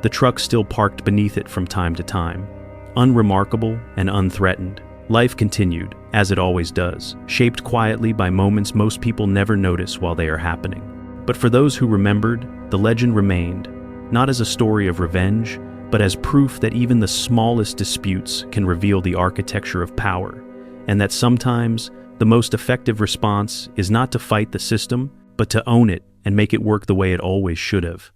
The truck still parked beneath it from time to time. Unremarkable and unthreatened, life continued, as it always does, shaped quietly by moments most people never notice while they are happening. But for those who remembered, the legend remained, not as a story of revenge, but as proof that even the smallest disputes can reveal the architecture of power, and that sometimes the most effective response is not to fight the system, but to own it and make it work the way it always should have.